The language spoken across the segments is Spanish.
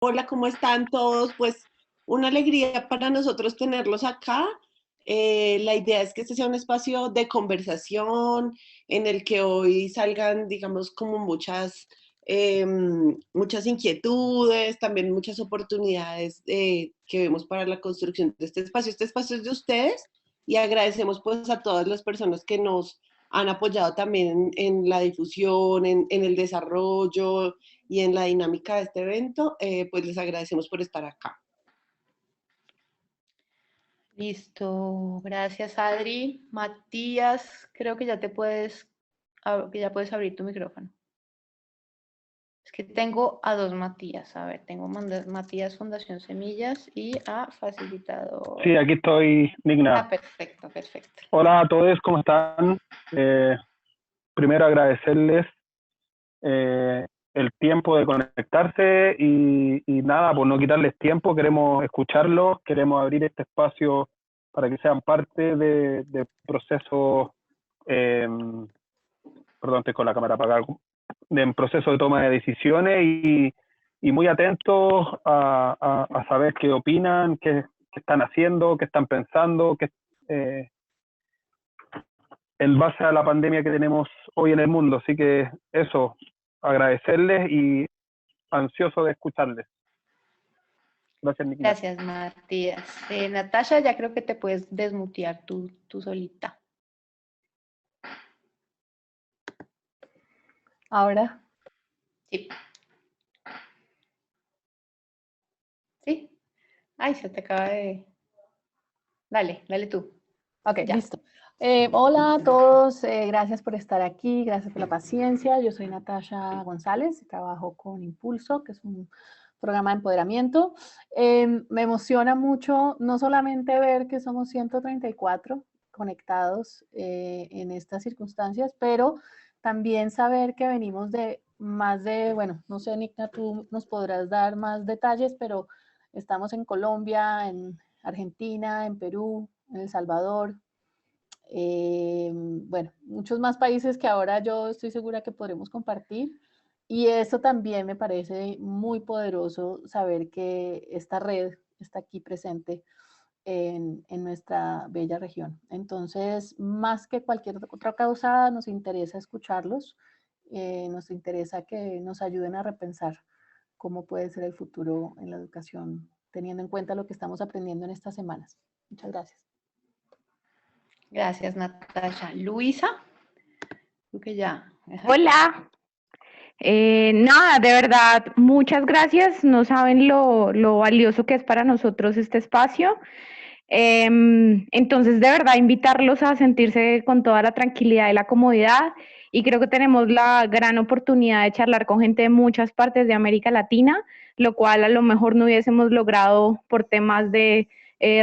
Hola, ¿cómo están todos? Pues una alegría para nosotros tenerlos acá. La idea es que este sea un espacio de conversación en el que hoy salgan, digamos, como muchas inquietudes, también muchas oportunidades que vemos para la construcción de este espacio. Este espacio es de ustedes y agradecemos pues a todas las personas que nos han apoyado también en la difusión, en el desarrollo y en la dinámica de este evento, pues les agradecemos por estar acá. Listo, gracias Adri. Matías, creo que ya puedes abrir tu micrófono. Es que tengo a dos Matías. A ver, tengo Matías Fundación Semillas y a Facilitador. Sí, aquí estoy, Nigna. Perfecto, perfecto. Hola a todos, ¿cómo están? Primero agradecerles el tiempo de conectarse y nada, por no quitarles tiempo, queremos escucharlos, queremos abrir este espacio para que sean parte de procesos, perdón, estoy con la cámara apagada, de un proceso de toma de decisiones y muy atentos a saber qué opinan, qué están haciendo, qué están pensando, en base a la pandemia que tenemos hoy en el mundo. Así que eso, agradecerles y ansioso de escucharles. Gracias, Nikita. Gracias, Matías. Natasha, ya creo que te puedes desmutear tú solita. ¿Ahora? Sí. ¿Sí? Ay, se te acaba de... Dale tú. Ok, ya. Listo. Hola a todos, gracias por estar aquí, gracias por la paciencia. Yo soy Natasha González, trabajo con Impulso, que es un programa de empoderamiento. Me emociona mucho no solamente ver que somos 134 conectados en estas circunstancias, pero también saber que venimos de más de, bueno, no sé, Nicna, tú nos podrás dar más detalles, pero estamos en Colombia, en Argentina, en Perú, en El Salvador, bueno, muchos más países que ahora yo estoy segura que podremos compartir. Y eso también me parece muy poderoso, saber que esta red está aquí presente en nuestra bella región. Entonces, más que cualquier otra causa, nos interesa escucharlos, nos interesa que nos ayuden a repensar cómo puede ser el futuro en la educación, teniendo en cuenta lo que estamos aprendiendo en estas semanas. Muchas gracias. Gracias, Natasha. Luisa, creo que ya. Hola. Nada, de verdad, muchas gracias. No saben lo valioso que es para nosotros este espacio. Entonces, de verdad, invitarlos a sentirse con toda la tranquilidad y la comodidad. Y creo que tenemos la gran oportunidad de charlar con gente de muchas partes de América Latina, lo cual a lo mejor no hubiésemos logrado por temas de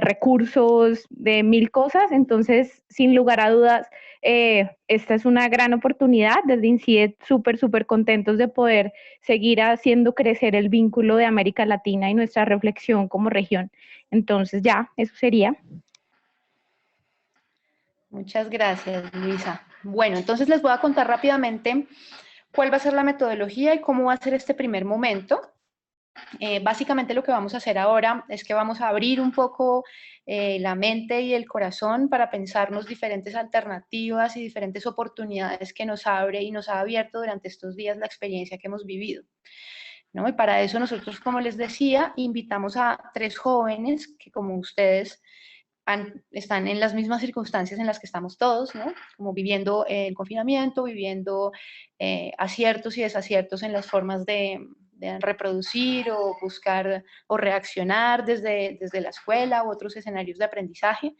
recursos, de mil cosas. Entonces, sin lugar a dudas, esta es una gran oportunidad. Desde INCIDE súper contentos de poder seguir haciendo crecer el vínculo de América Latina y nuestra reflexión como región. Entonces ya, eso sería. Muchas gracias, Luisa. Bueno, entonces les voy a contar rápidamente cuál va a ser la metodología y cómo va a ser este primer momento. Básicamente lo que vamos a hacer ahora es que vamos a abrir un poco la mente y el corazón para pensarnos diferentes alternativas y diferentes oportunidades que nos abre y nos ha abierto durante estos días la experiencia que hemos vivido, ¿no? Y para eso nosotros, como les decía, invitamos a 3 jóvenes que, como ustedes, están en las mismas circunstancias en las que estamos todos, ¿no? Como viviendo el confinamiento, viviendo aciertos y desaciertos en las formas de reproducir o buscar o reaccionar desde la escuela u otros escenarios de aprendizaje.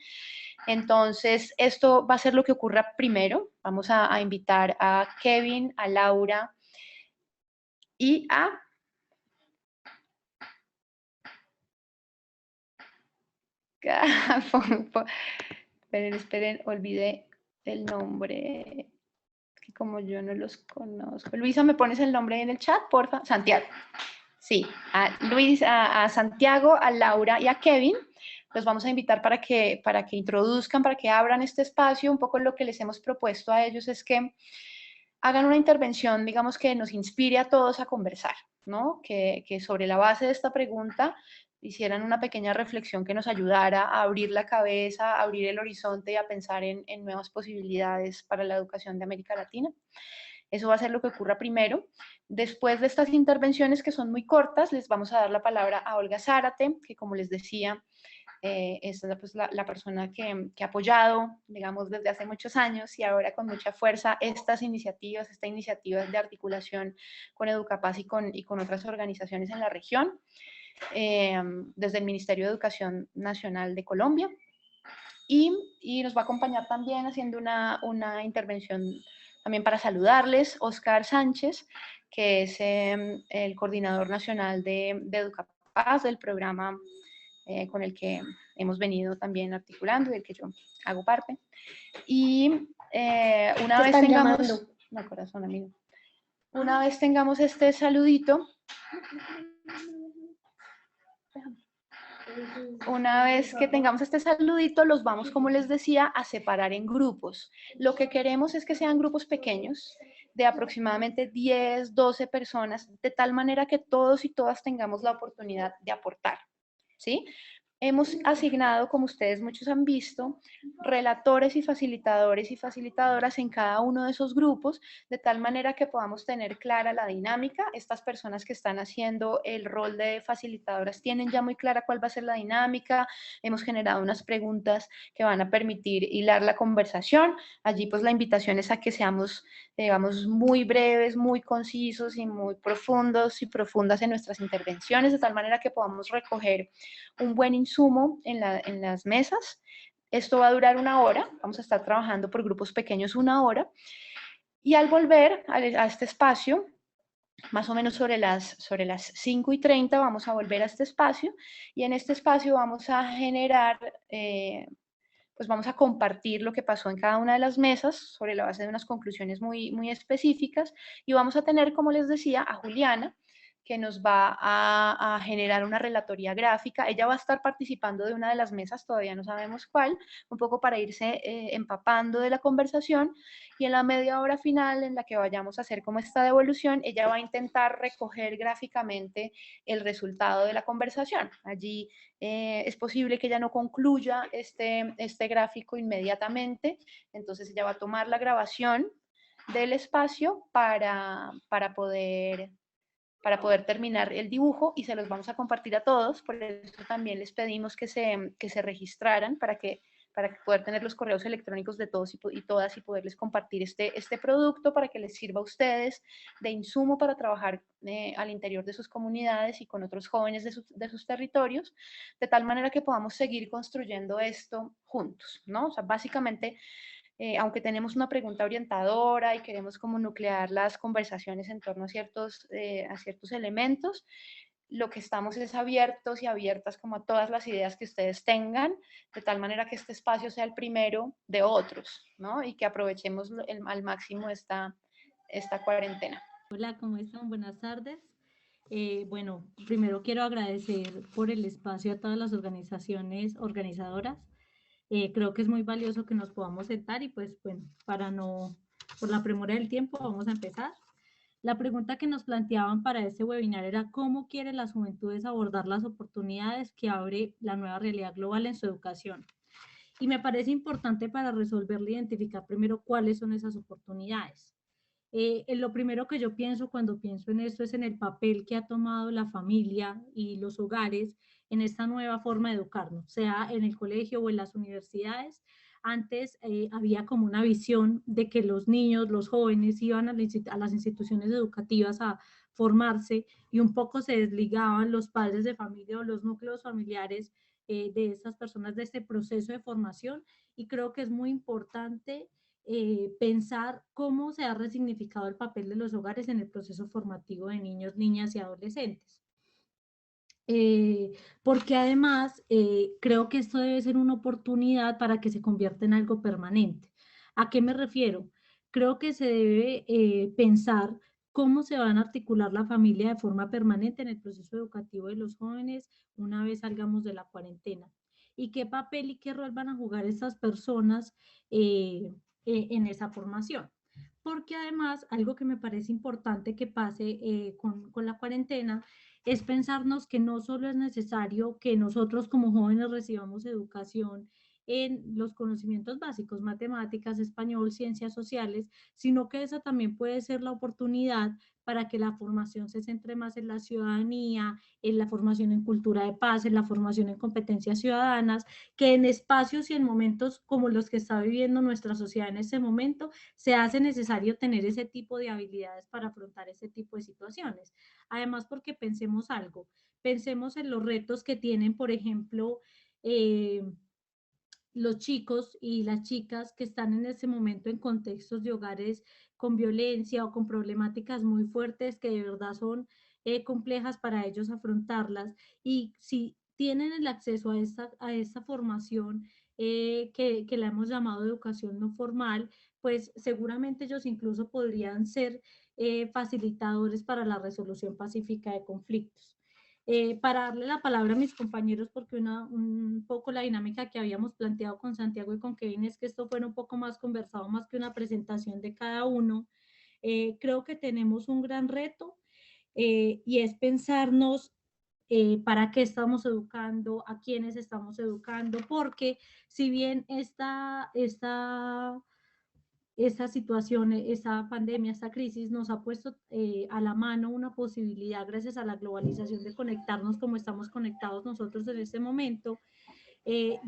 Entonces, esto va a ser lo que ocurra primero. Vamos a invitar a Kevin, a Laura y a... Esperen, olvidé el nombre, que como yo no los conozco. Luisa, ¿me pones el nombre en el chat, porfa? Santiago. Sí, a Santiago, a Laura y a Kevin los vamos a invitar para que introduzcan, para que abran este espacio. Un poco lo que les hemos propuesto a ellos es que hagan una intervención, digamos, que nos inspire a todos a conversar, ¿no? Que sobre la base de esta pregunta hicieran una pequeña reflexión que nos ayudara a abrir la cabeza, a abrir el horizonte y a pensar en nuevas posibilidades para la educación de América Latina. Eso va a ser lo que ocurra primero. Después de estas intervenciones, que son muy cortas, les vamos a dar la palabra a Olga Zárate, que, como les decía, es pues, la persona que ha apoyado, digamos, desde hace muchos años y ahora con mucha fuerza esta iniciativa de articulación con Educapaz y con otras organizaciones en la región, desde el Ministerio de Educación Nacional de Colombia. Y nos va a acompañar también haciendo una intervención también para saludarles, Oscar Sánchez, que es el coordinador nacional de Educapaz, del programa con el que hemos venido también articulando y del que yo hago parte. Y una vez tengamos... No, corazón, amigo. Una vez tengamos este saludito, una vez que tengamos este saludito, los vamos, como les decía, a separar en grupos. Lo que queremos es que sean grupos pequeños, de aproximadamente 10, 12 personas, de tal manera que todos y todas tengamos la oportunidad de aportar, ¿sí? Hemos asignado, como ustedes muchos han visto, relatores y facilitadoras en cada uno de esos grupos, de tal manera que podamos tener clara la dinámica. Estas personas que están haciendo el rol de facilitadoras tienen ya muy clara cuál va a ser la dinámica. Hemos generado unas preguntas que van a permitir hilar la conversación. Allí pues la invitación es a que seamos, digamos, muy breves, muy concisos y muy profundos y profundas en nuestras intervenciones, de tal manera que podamos recoger un buen insumo en las mesas. Esto va a durar 1 hora, vamos a estar trabajando por grupos pequeños 1 hora, y al volver a este espacio, más o menos sobre las 5:30 vamos a volver a este espacio, y en este espacio vamos a generar, pues vamos a compartir lo que pasó en cada una de las mesas sobre la base de unas conclusiones muy, muy específicas, y vamos a tener, como les decía, a Juliana, que nos va a generar una relatoría gráfica. Ella va a estar participando de una de las mesas, todavía no sabemos cuál, un poco para irse empapando de la conversación, y en la media hora final en la que vayamos a hacer como esta devolución, ella va a intentar recoger gráficamente el resultado de la conversación. Allí es posible que ella no concluya este gráfico inmediatamente, entonces ella va a tomar la grabación del espacio para poder terminar el dibujo, y se los vamos a compartir a todos. Por eso también les pedimos que se registraran para poder tener los correos electrónicos de todos y todas y poderles compartir este producto para que les sirva a ustedes de insumo para trabajar al interior de sus comunidades y con otros jóvenes de sus territorios, de tal manera que podamos seguir construyendo esto juntos, ¿no? O sea, básicamente, aunque tenemos una pregunta orientadora y queremos como nuclear las conversaciones en torno a ciertos elementos, lo que estamos es abiertos y abiertas como a todas las ideas que ustedes tengan, de tal manera que este espacio sea el primero de otros, ¿no? Y que aprovechemos al máximo esta cuarentena. Hola, ¿cómo están? Buenas tardes. Bueno, primero quiero agradecer por el espacio a todas las organizaciones organizadoras. Creo que es muy valioso que nos podamos sentar y pues bueno, por la premura del tiempo, vamos a empezar. La pregunta que nos planteaban para este webinar era ¿cómo quieren las juventudes abordar las oportunidades que abre la nueva realidad global en su educación? Y me parece importante para resolverla identificar primero cuáles son esas oportunidades. Lo primero que yo pienso cuando pienso en esto es en el papel que ha tomado la familia y los hogares en esta nueva forma de educarnos, sea en el colegio o en las universidades. Antes había como una visión de que los niños, los jóvenes iban a las instituciones educativas a formarse y un poco se desligaban los padres de familia o los núcleos familiares de estas personas de este proceso de formación, y creo que es muy importante pensar cómo se ha resignificado el papel de los hogares en el proceso formativo de niños, niñas y adolescentes. Porque además creo que esto debe ser una oportunidad para que se convierta en algo permanente. ¿A qué me refiero? Creo que se debe pensar cómo se van a articular la familia de forma permanente en el proceso educativo de los jóvenes una vez salgamos de la cuarentena. Y qué papel y qué rol van a jugar estas personas en esa formación. porque además algo que me parece importante que pase con la cuarentena es pensarnos que no solo es necesario que nosotros como jóvenes recibamos educación en los conocimientos básicos, matemáticas, español, ciencias sociales, sino que esa también puede ser la oportunidad para que la formación se centre más en la ciudadanía, en la formación en cultura de paz, en la formación en competencias ciudadanas, que en espacios y en momentos como los que está viviendo nuestra sociedad en este momento, se hace necesario tener ese tipo de habilidades para afrontar ese tipo de situaciones. Además, porque pensemos algo, pensemos en los retos que tienen, por ejemplo, los chicos y las chicas que están en ese momento en contextos de hogares con violencia o con problemáticas muy fuertes que de verdad son complejas para ellos afrontarlas. Y si tienen el acceso a esta formación que la hemos llamado educación no formal, pues seguramente ellos incluso podrían ser facilitadores para la resolución pacífica de conflictos. Para darle la palabra a mis compañeros, porque un poco la dinámica que habíamos planteado con Santiago y con Kevin es que esto fuera un poco más conversado, más que una presentación de cada uno. Creo que tenemos un gran reto y es pensarnos para qué estamos educando, a quiénes estamos educando, porque si bien esta situación, esta pandemia, esta crisis nos ha puesto a la mano una posibilidad, gracias a la globalización, de conectarnos como estamos conectados nosotros en este momento.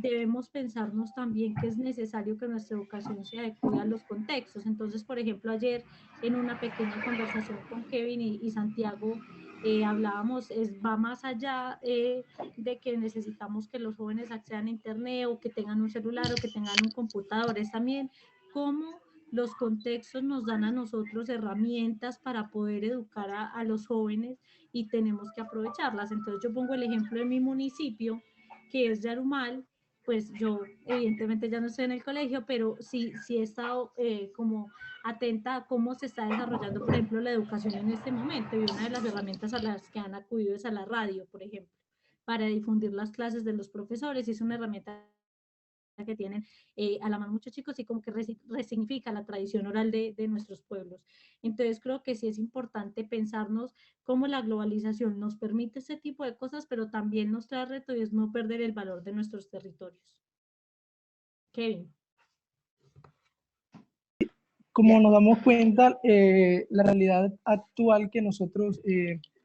Debemos pensarnos también que es necesario que nuestra educación se adecue a los contextos. Entonces, por ejemplo, ayer en una pequeña conversación con Kevin y Santiago, hablábamos, va más allá de que necesitamos que los jóvenes accedan a Internet o que tengan un celular o que tengan un computador, es también cómo los contextos nos dan a nosotros herramientas para poder educar a los jóvenes y tenemos que aprovecharlas. Entonces yo pongo el ejemplo de mi municipio, que es Yarumal. Pues yo evidentemente ya no estoy en el colegio, pero sí he estado como atenta a cómo se está desarrollando, por ejemplo, la educación en este momento, y una de las herramientas a las que han acudido es a la radio, por ejemplo, para difundir las clases de los profesores, y es una herramienta que tienen a la mano muchos chicos y como que resignifica la tradición oral de nuestros pueblos. Entonces creo que sí es importante pensarnos cómo la globalización nos permite ese tipo de cosas, pero también nos trae reto y es no perder el valor de nuestros territorios. Kevin. Como nos damos cuenta, la realidad actual que nosotros,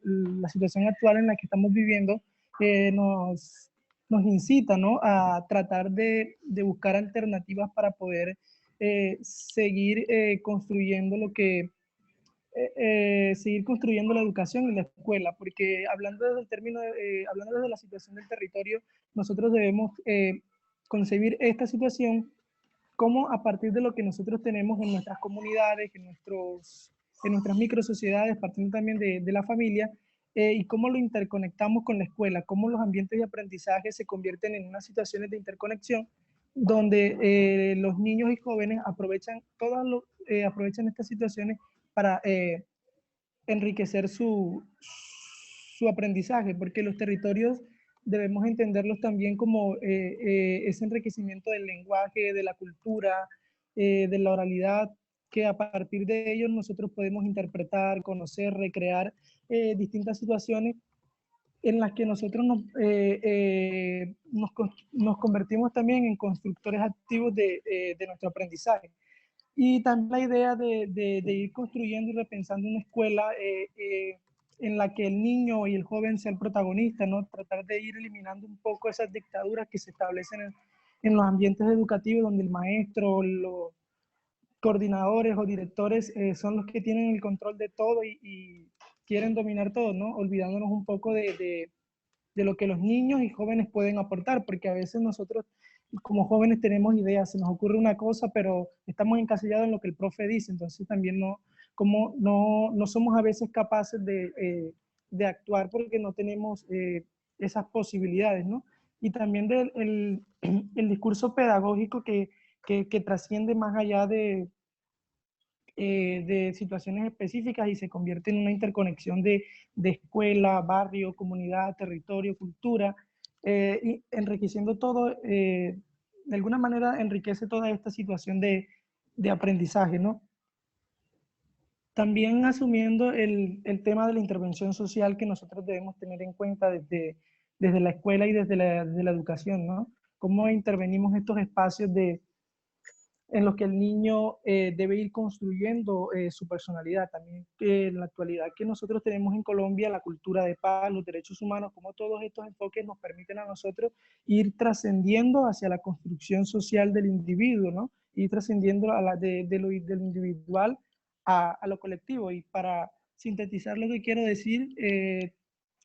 la situación actual en la que estamos viviendo, nos incita, ¿no?, a tratar de buscar alternativas para poder seguir construyendo seguir construyendo la educación en la escuela, porque hablando desde el término, hablando desde la situación del territorio, nosotros debemos concebir esta situación como a partir de lo que nosotros tenemos en nuestras comunidades, en nuestras microsociedades, partiendo también de la familia, y cómo lo interconectamos con la escuela, cómo los ambientes de aprendizaje se convierten en unas situaciones de interconexión donde los niños y jóvenes aprovechan estas situaciones para enriquecer su aprendizaje, porque los territorios debemos entenderlos también como ese enriquecimiento del lenguaje, de la cultura, de la oralidad, que a partir de ellos nosotros podemos interpretar, conocer, recrear distintas situaciones en las que nosotros nos convertimos también en constructores activos de nuestro aprendizaje. Y también la idea de ir construyendo y repensando una escuela en la que el niño y el joven sea el protagonista, ¿no? Tratar de ir eliminando un poco esas dictaduras que se establecen en los ambientes educativos, donde el maestro, los coordinadores o directores son los que tienen el control de todo y quieren dominar todo, ¿no? Olvidándonos un poco de lo que los niños y jóvenes pueden aportar, porque a veces nosotros como jóvenes tenemos ideas, se nos ocurre una cosa, pero estamos encasillados en lo que el profe dice, entonces también no somos a veces capaces de actuar porque no tenemos esas posibilidades, ¿no? Y también el discurso pedagógico que trasciende más allá de situaciones específicas y se convierte en una interconexión de escuela, barrio, comunidad, territorio, cultura, y enriqueciendo todo, de alguna manera enriquece toda esta situación de aprendizaje, ¿no? también asumiendo el tema de la intervención social que nosotros debemos tener en cuenta desde la escuela y desde la educación, ¿no? Cómo intervenimos estos espacios en los que el niño debe ir construyendo su personalidad. También en la actualidad que nosotros tenemos en Colombia, la cultura de paz, los derechos humanos, como todos estos enfoques nos permiten a nosotros ir trascendiendo hacia la construcción social del individuo, ¿no? Ir trascendiendo del individual a lo colectivo. Y para sintetizar lo que quiero decir,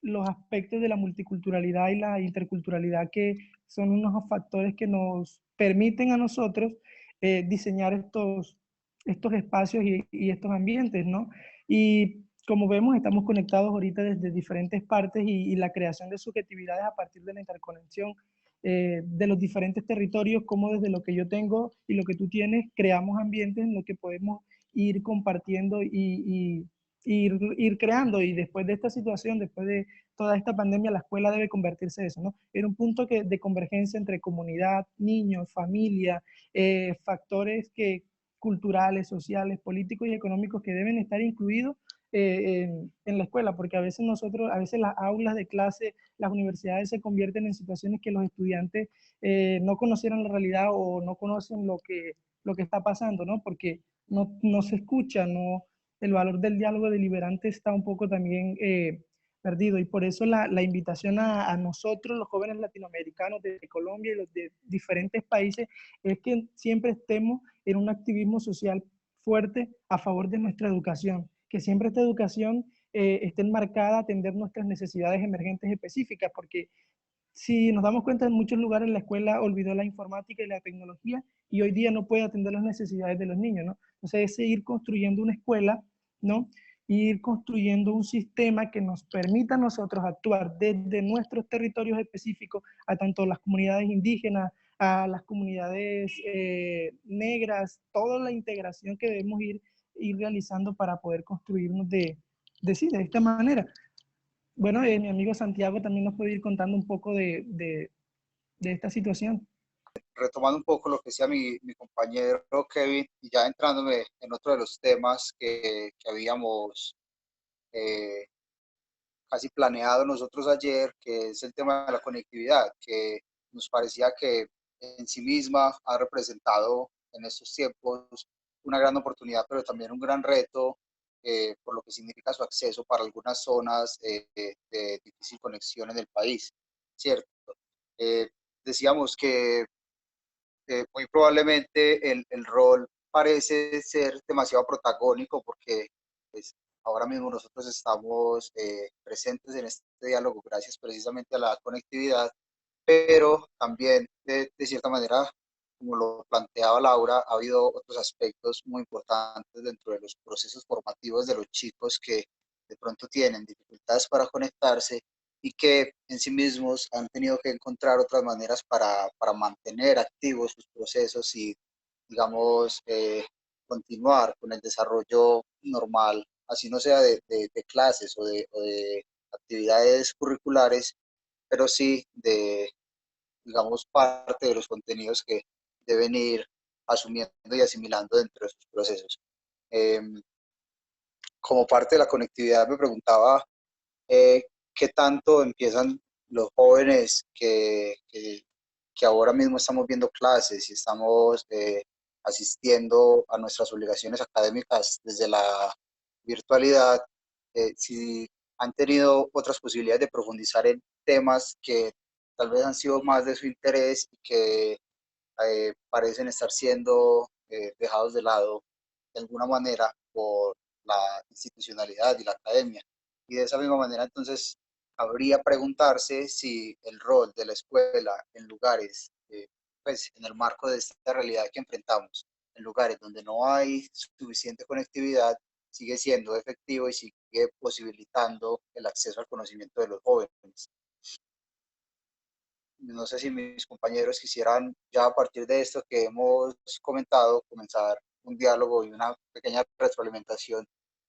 los aspectos de la multiculturalidad y la interculturalidad, que son unos factores que nos permiten a nosotros diseñar estos espacios y estos ambientes, ¿no? Y como vemos, estamos conectados ahorita desde diferentes partes y la creación de subjetividades a partir de la interconexión de los diferentes territorios, como desde lo que yo tengo y lo que tú tienes, creamos ambientes en los que podemos ir compartiendo y ir creando. Y después de esta situación, después de toda esta pandemia, la escuela debe convertirse en eso, ¿no? En un punto de convergencia entre comunidad, niños, familia, factores culturales, sociales, políticos y económicos que deben estar incluidos en la escuela, porque a veces las aulas de clase, las universidades se convierten en situaciones que los estudiantes no conocieran la realidad o no conocen lo que está pasando, ¿no? Porque no se escucha, el valor del diálogo deliberante está un poco también perdido, y por eso la invitación a nosotros, los jóvenes latinoamericanos de Colombia y los de diferentes países, es que siempre estemos en un activismo social fuerte a favor de nuestra educación, que siempre esta educación esté enmarcada a atender nuestras necesidades emergentes específicas, porque si nos damos cuenta, en muchos lugares la escuela olvidó la informática y la tecnología y hoy día no puede atender las necesidades de los niños, ¿no? Entonces, es seguir construyendo una escuela, ¿no? Ir construyendo un sistema que nos permita a nosotros actuar desde nuestros territorios específicos a tanto las comunidades indígenas, a las comunidades negras, toda la integración que debemos ir realizando para poder construirnos de esta manera. Bueno, mi amigo Santiago también nos puede ir contando un poco de esta situación. Retomando un poco lo que decía mi compañero Kevin, y ya entrándome en otro de los temas que habíamos casi planeado nosotros ayer, que es el tema de la conectividad, que nos parecía que en sí misma ha representado en estos tiempos una gran oportunidad, pero también un gran reto, por lo que significa su acceso para algunas zonas de difícil conexión en el país, ¿cierto? Decíamos que muy probablemente el rol parece ser demasiado protagónico porque pues, ahora mismo nosotros estamos presentes en este diálogo gracias precisamente a la conectividad, pero también de cierta manera, como lo planteaba Laura, ha habido otros aspectos muy importantes dentro de los procesos formativos de los chicos que de pronto tienen dificultades para conectarse y que en sí mismos han tenido que encontrar otras maneras para mantener activos sus procesos y, digamos, continuar con el desarrollo normal, así no sea de clases o de actividades curriculares, pero sí de, digamos, parte de los contenidos que deben ir asumiendo y asimilando dentro de sus procesos. Eh, Como parte de la conectividad me preguntaba qué tanto empiezan los jóvenes que ahora mismo estamos viendo clases y estamos asistiendo a nuestras obligaciones académicas desde la virtualidad, si han tenido otras posibilidades de profundizar en temas que tal vez han sido más de su interés y que parecen estar siendo dejados de lado de alguna manera por la institucionalidad y la academia. Y de esa misma manera, entonces, habría preguntarse si el rol de la escuela en lugares, pues en el marco de esta realidad que enfrentamos, en lugares donde no hay suficiente conectividad, sigue siendo efectivo y sigue posibilitando el acceso al conocimiento de los jóvenes. No sé si mis compañeros quisieran ya a partir de esto que hemos comentado comenzar un diálogo y una pequeña retroalimentación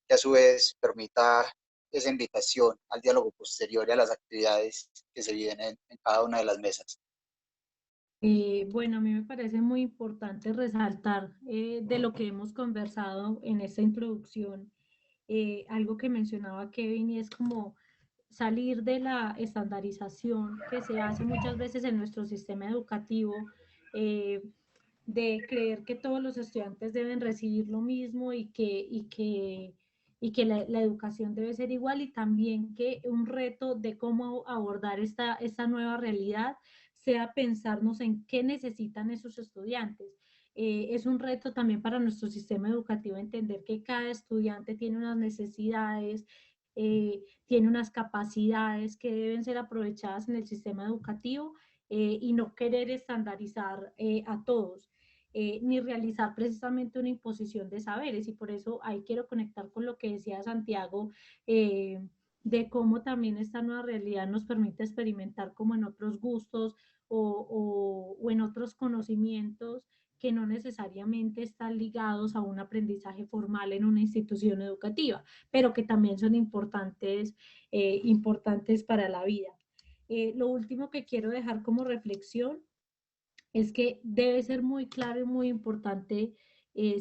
que a su vez permita esa invitación al diálogo posterior y a las actividades que se vienen en cada una de las mesas. Bueno, a mí me parece muy importante resaltar de lo que hemos conversado en esta introducción, algo que mencionaba Kevin, y es como salir de la estandarización que se hace muchas veces en nuestro sistema educativo, de creer que todos los estudiantes deben recibir lo mismo y que la educación debe ser igual, y también que un reto de cómo abordar esta nueva realidad sea pensarnos en qué necesitan esos estudiantes. Es un reto también para nuestro sistema educativo entender que cada estudiante tiene unas necesidades, tiene unas capacidades que deben ser aprovechadas en el sistema educativo, y no querer estandarizar a todos. Ni realizar precisamente una imposición de saberes. Y por eso ahí quiero conectar con lo que decía Santiago, de cómo también esta nueva realidad nos permite experimentar como en otros gustos o en otros conocimientos que no necesariamente están ligados a un aprendizaje formal en una institución educativa, pero que también son importantes para la vida. Lo último que quiero dejar como reflexión es que debe ser muy claro y muy importante,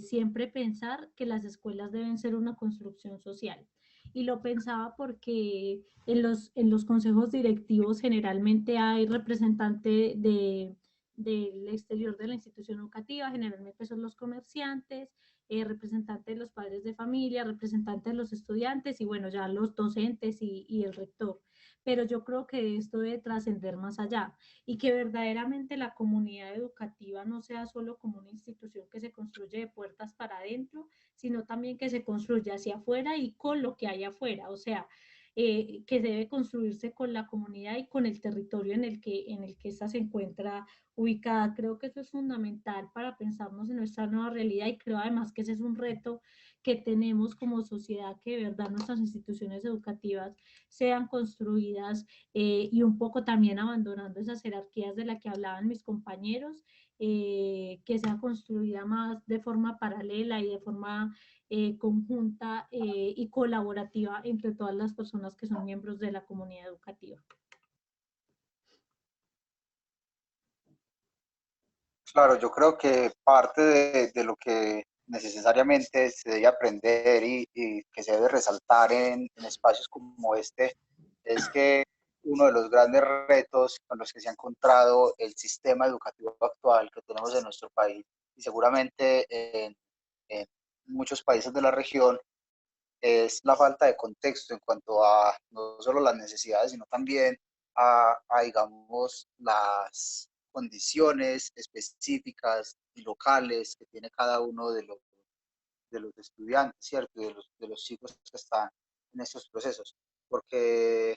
siempre pensar que las escuelas deben ser una construcción social. Y lo pensaba porque en los consejos directivos generalmente hay representante del exterior de la institución educativa, generalmente son los comerciantes, representantes de los padres de familia, representantes de los estudiantes y bueno, ya los docentes y el rector. Pero yo creo que esto debe trascender más allá, y que verdaderamente la comunidad educativa no sea solo como una institución que se construye de puertas para adentro, sino también que se construya hacia afuera y con lo que hay afuera, o sea, que debe construirse con la comunidad y con el territorio en el que ésta se encuentra ubicada. Creo que eso es fundamental para pensarnos en nuestra nueva realidad, y creo además que ese es un reto que tenemos como sociedad, que de verdad nuestras instituciones educativas sean construidas, y un poco también abandonando esas jerarquías de las que hablaban mis compañeros, que sea construida más de forma paralela y de forma conjunta y colaborativa entre todas las personas que son miembros de la comunidad educativa. Claro, yo creo que parte de lo que necesariamente se debe aprender y que se debe resaltar en espacios como este es que uno de los grandes retos con los que se ha encontrado el sistema educativo actual que tenemos en nuestro país y seguramente en muchos países de la región es la falta de contexto en cuanto a no solo las necesidades, sino también digamos, las condiciones específicas y locales que tiene cada uno de los estudiantes, ¿cierto? De los chicos que están en estos procesos. Porque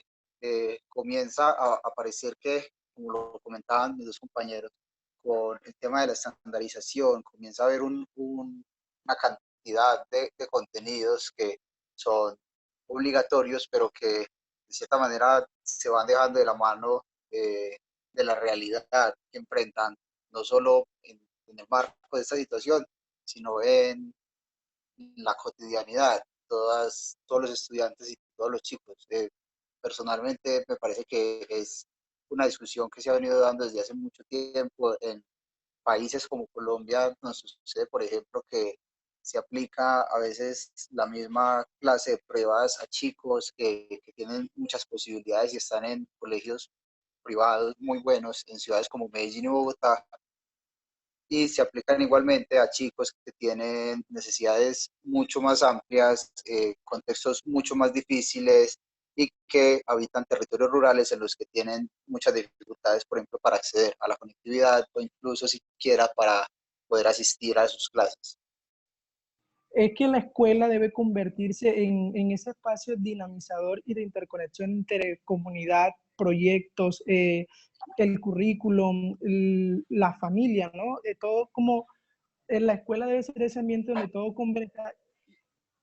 comienza a parecer que, como lo comentaban mis dos compañeros, con el tema de la estandarización, comienza a haber una cantidad de contenidos que son obligatorios, pero que de cierta manera se van dejando de la mano de la realidad que enfrentan, no solo en el marco de esta situación, sino en la cotidianidad, todos los estudiantes y todos los chicos. Personalmente me parece que es una discusión que se ha venido dando desde hace mucho tiempo en países como Colombia. Nos sucede, por ejemplo, que se aplica a veces la misma clase de pruebas a chicos que tienen muchas posibilidades y están en colegios privados muy buenos en ciudades como Medellín y Bogotá, y se aplican igualmente a chicos que tienen necesidades mucho más amplias, contextos mucho más difíciles y que habitan territorios rurales en los que tienen muchas dificultades, por ejemplo, para acceder a la conectividad o incluso siquiera para poder asistir a sus clases. Es que la escuela debe convertirse en ese espacio dinamizador y de interconexión entre comunidad, proyectos, el currículum, la familia, ¿no? De todo, como en la escuela debe ser ese ambiente donde todo conversa,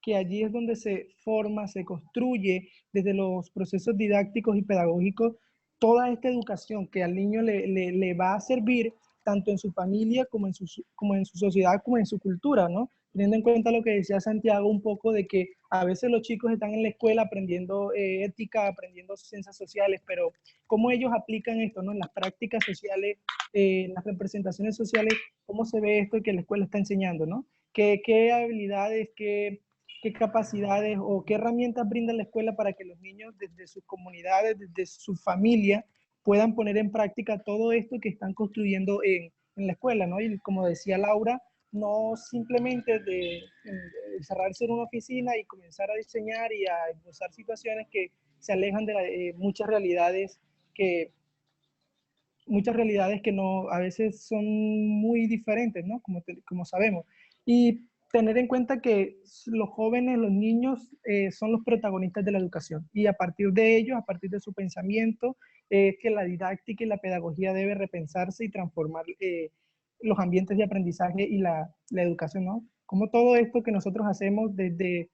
que allí es donde se forma, se construye desde los procesos didácticos y pedagógicos toda esta educación que al niño le va a servir tanto en su familia como en su sociedad, como en su cultura, ¿no? Teniendo en cuenta lo que decía Santiago un poco de que a veces los chicos están en la escuela aprendiendo ética, aprendiendo ciencias sociales, pero cómo ellos aplican esto, ¿no? En las prácticas sociales, en las representaciones sociales, cómo se ve esto que la escuela está enseñando, ¿no? ¿Qué habilidades, qué qué capacidades o qué herramientas brinda la escuela para que los niños desde sus comunidades, desde su familia, puedan poner en práctica todo esto que están construyendo en la escuela, ¿no? Y como decía Laura, no simplemente de encerrarse en una oficina y comenzar a diseñar y a esbozar situaciones que se alejan de muchas realidades que no, a veces son muy diferentes, ¿no? Como sabemos. Y tener en cuenta que los jóvenes, los niños, son los protagonistas de la educación. Y a partir de ellos, a partir de su pensamiento, que la didáctica y la pedagogía debe repensarse y transformar los ambientes de aprendizaje y la educación, ¿no? Como todo esto que nosotros hacemos desde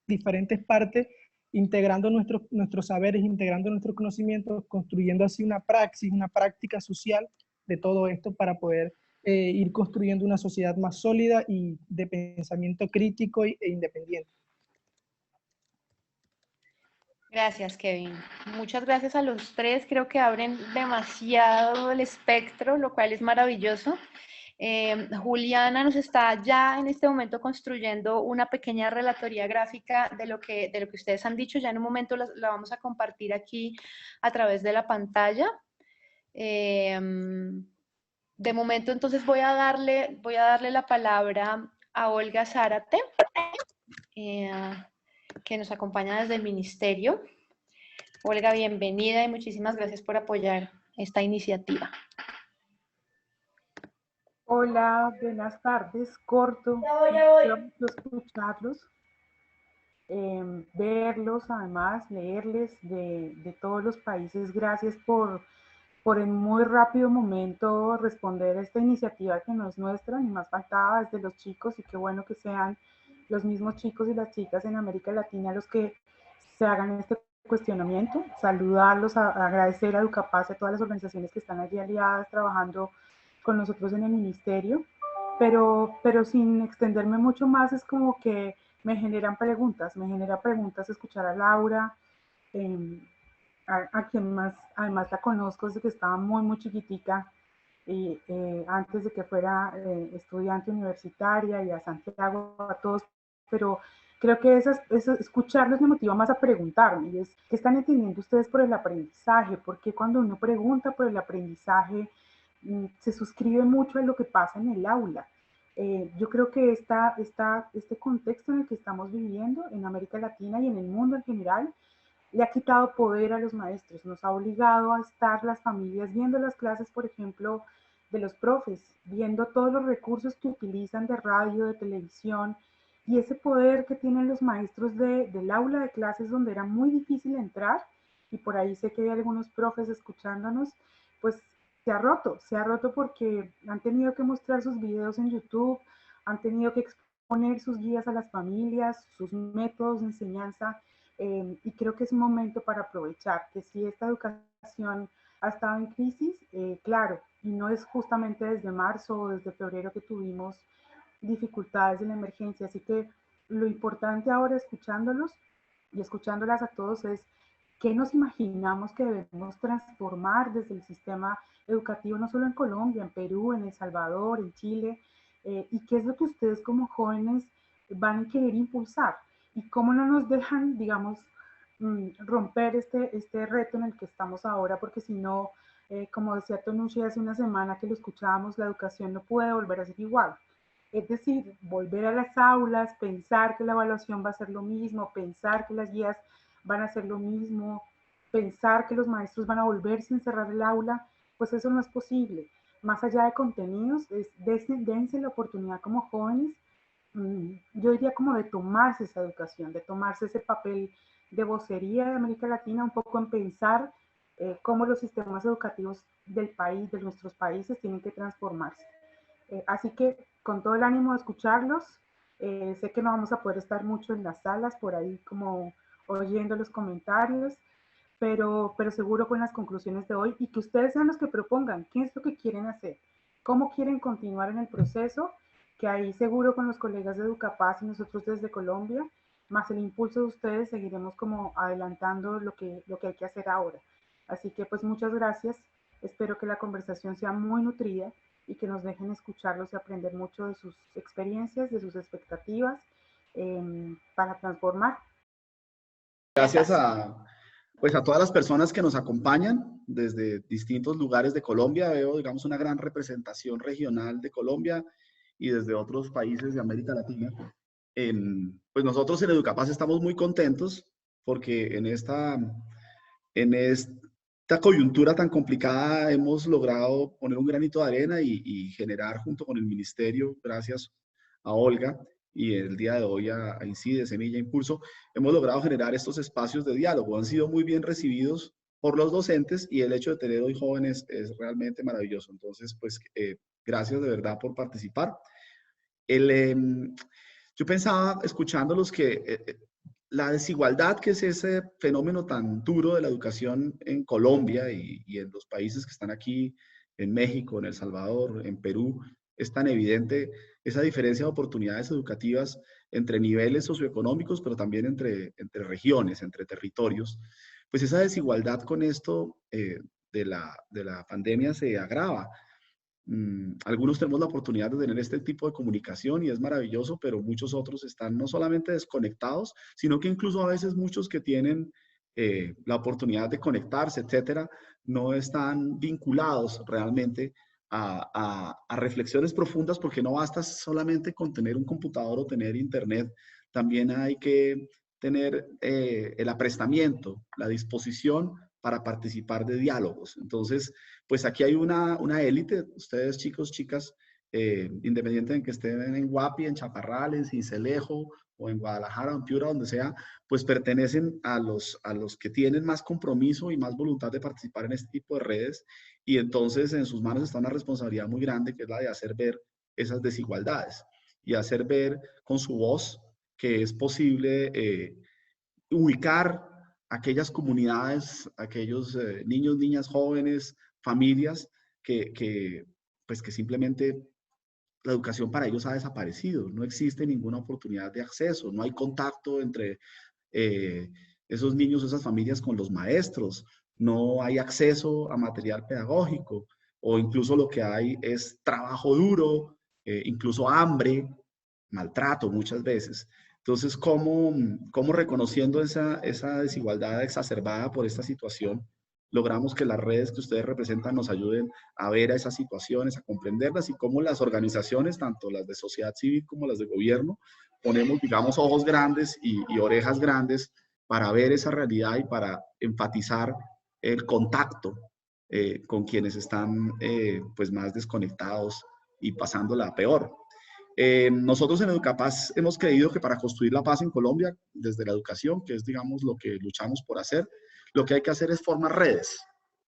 diferentes partes, integrando nuestros saberes, integrando nuestros conocimientos, construyendo así una praxis, una práctica social de todo esto para poder ir construyendo una sociedad más sólida y de pensamiento crítico e independiente. Gracias, Kevin. Muchas gracias a los tres. Creo que abren demasiado el espectro, lo cual es maravilloso. Juliana nos está ya en este momento construyendo una pequeña relatoría gráfica de lo que ustedes han dicho. Ya en un momento la vamos a compartir aquí a través de la pantalla. De momento, entonces voy a darle la palabra a Olga Zárate, que nos acompaña desde el Ministerio. Olga, bienvenida y muchísimas gracias por apoyar esta iniciativa. Hola, buenas tardes. Corto, quiero escucharlos, verlos, además, leerles de todos los países. Gracias por en muy rápido momento responder a esta iniciativa que no es nuestra, ni más faltaba, es de los chicos, y qué bueno que sean los mismos chicos y las chicas en América Latina los que se hagan este cuestionamiento. Saludarlos, agradecer a Educapaz y a todas las organizaciones que están allí aliadas trabajando con nosotros en el ministerio, pero sin extenderme mucho más, es como que me genera preguntas escuchar a Laura, a quien más, además la conozco desde que estaba muy chiquitica, y antes de que fuera estudiante universitaria, y a Santiago, a todos, pero creo que escucharlos me motiva más a preguntarme, y es, ¿qué están entendiendo ustedes por el aprendizaje? Porque cuando uno pregunta por el aprendizaje, se suscribe mucho a lo que pasa en el aula. Yo creo que este contexto en el que estamos viviendo en América Latina y en el mundo en general le ha quitado poder a los maestros, nos ha obligado a estar las familias viendo las clases, por ejemplo, de los profes, viendo todos los recursos que utilizan de radio, de televisión, y ese poder que tienen los maestros del aula de clases, donde era muy difícil entrar, y por ahí sé que hay algunos profes escuchándonos, pues se ha roto porque han tenido que mostrar sus videos en YouTube, han tenido que exponer sus guías a las familias, sus métodos de enseñanza, y creo que es un momento para aprovechar que si esta educación ha estado en crisis, claro, y no es justamente desde marzo o desde febrero que tuvimos dificultades en la emergencia, así que lo importante ahora escuchándolos y escuchándolas a todos es qué nos imaginamos que debemos transformar desde el sistema educativo, no solo en Colombia, en Perú, en El Salvador, en Chile, y qué es lo que ustedes como jóvenes van a querer impulsar y cómo no nos dejan, digamos, romper este reto en el que estamos ahora, porque si no, como decía Tonucci hace una semana que lo escuchábamos, la educación no puede volver a ser igual. Es decir, volver a las aulas, pensar que la evaluación va a ser lo mismo, pensar que las guías van a ser lo mismo, pensar que los maestros van a volverse a encerrar el aula, pues eso no es posible. Más allá de contenidos, dense la oportunidad como jóvenes, yo diría como de tomarse esa educación, de tomarse ese papel de vocería de América Latina, un poco en pensar cómo los sistemas educativos del país, de nuestros países, tienen que transformarse. Así que con todo el ánimo de escucharlos, sé que no vamos a poder estar mucho en las salas, por ahí como oyendo los comentarios, pero seguro con las conclusiones de hoy, y que ustedes sean los que propongan qué es lo que quieren hacer, cómo quieren continuar en el proceso, que ahí seguro con los colegas de Educapaz y nosotros desde Colombia, más el impulso de ustedes, seguiremos como adelantando lo que hay que hacer ahora. Así que pues muchas gracias, espero que la conversación sea muy nutrida y que nos dejen escucharlos y aprender mucho de sus experiencias, de sus expectativas, para transformar. Gracias pues a todas las personas que nos acompañan desde distintos lugares de Colombia. Veo, digamos, una gran representación regional de Colombia y desde otros países de América Latina. Pues nosotros en Educapaz estamos muy contentos porque en esta coyuntura tan complicada hemos logrado poner un granito de arena y generar junto con el ministerio, gracias a Olga, y el día de hoy a Incide, Semilla, Impulso, hemos logrado generar estos espacios de diálogo. Han sido muy bien recibidos por los docentes y el hecho de tener hoy jóvenes es realmente maravilloso. Entonces, pues, gracias de verdad por participar. Yo pensaba, escuchándolos, que la desigualdad, que es ese fenómeno tan duro de la educación en Colombia y en los países que están aquí, en México, en El Salvador, en Perú, es tan evidente esa diferencia de oportunidades educativas entre niveles socioeconómicos, pero también entre regiones, entre territorios. Pues esa desigualdad con esto de la pandemia se agrava. Algunos tenemos la oportunidad de tener este tipo de comunicación y es maravilloso, pero muchos otros están no solamente desconectados, sino que incluso a veces muchos que tienen la oportunidad de conectarse, etcétera, no están vinculados realmente a reflexiones profundas, porque no basta solamente con tener un computador o tener internet, también hay que tener el aprestamiento, la disposición para participar de diálogos. Entonces, pues aquí hay una élite, ustedes chicos, chicas, independiente de que estén en Guapi, en Chaparral, en Sincelejo, o en Guadalajara, en Piura, donde sea, pues pertenecen a los que tienen más compromiso y más voluntad de participar en este tipo de redes, y entonces en sus manos está una responsabilidad muy grande, que es la de hacer ver esas desigualdades, y hacer ver con su voz que es posible ubicar aquellas comunidades, aquellos niños, niñas, jóvenes, familias pues que simplemente la educación para ellos ha desaparecido. No existe ninguna oportunidad de acceso, no hay contacto entre esos niños, esas familias con los maestros, no hay acceso a material pedagógico, o incluso lo que hay es trabajo duro, incluso hambre, maltrato muchas veces. Entonces, ¿cómo reconociendo esa desigualdad exacerbada por esta situación, logramos que las redes que ustedes representan nos ayuden a ver a esas situaciones, a comprenderlas, y cómo las organizaciones, tanto las de sociedad civil como las de gobierno, ponemos, digamos, ojos grandes y orejas grandes para ver esa realidad y para enfatizar el contacto con quienes están pues más desconectados y pasándola peor? Nosotros en Educapaz hemos creído que para construir la paz en Colombia, desde la educación, que es, digamos, lo que luchamos por hacer, lo que hay que hacer es formar redes.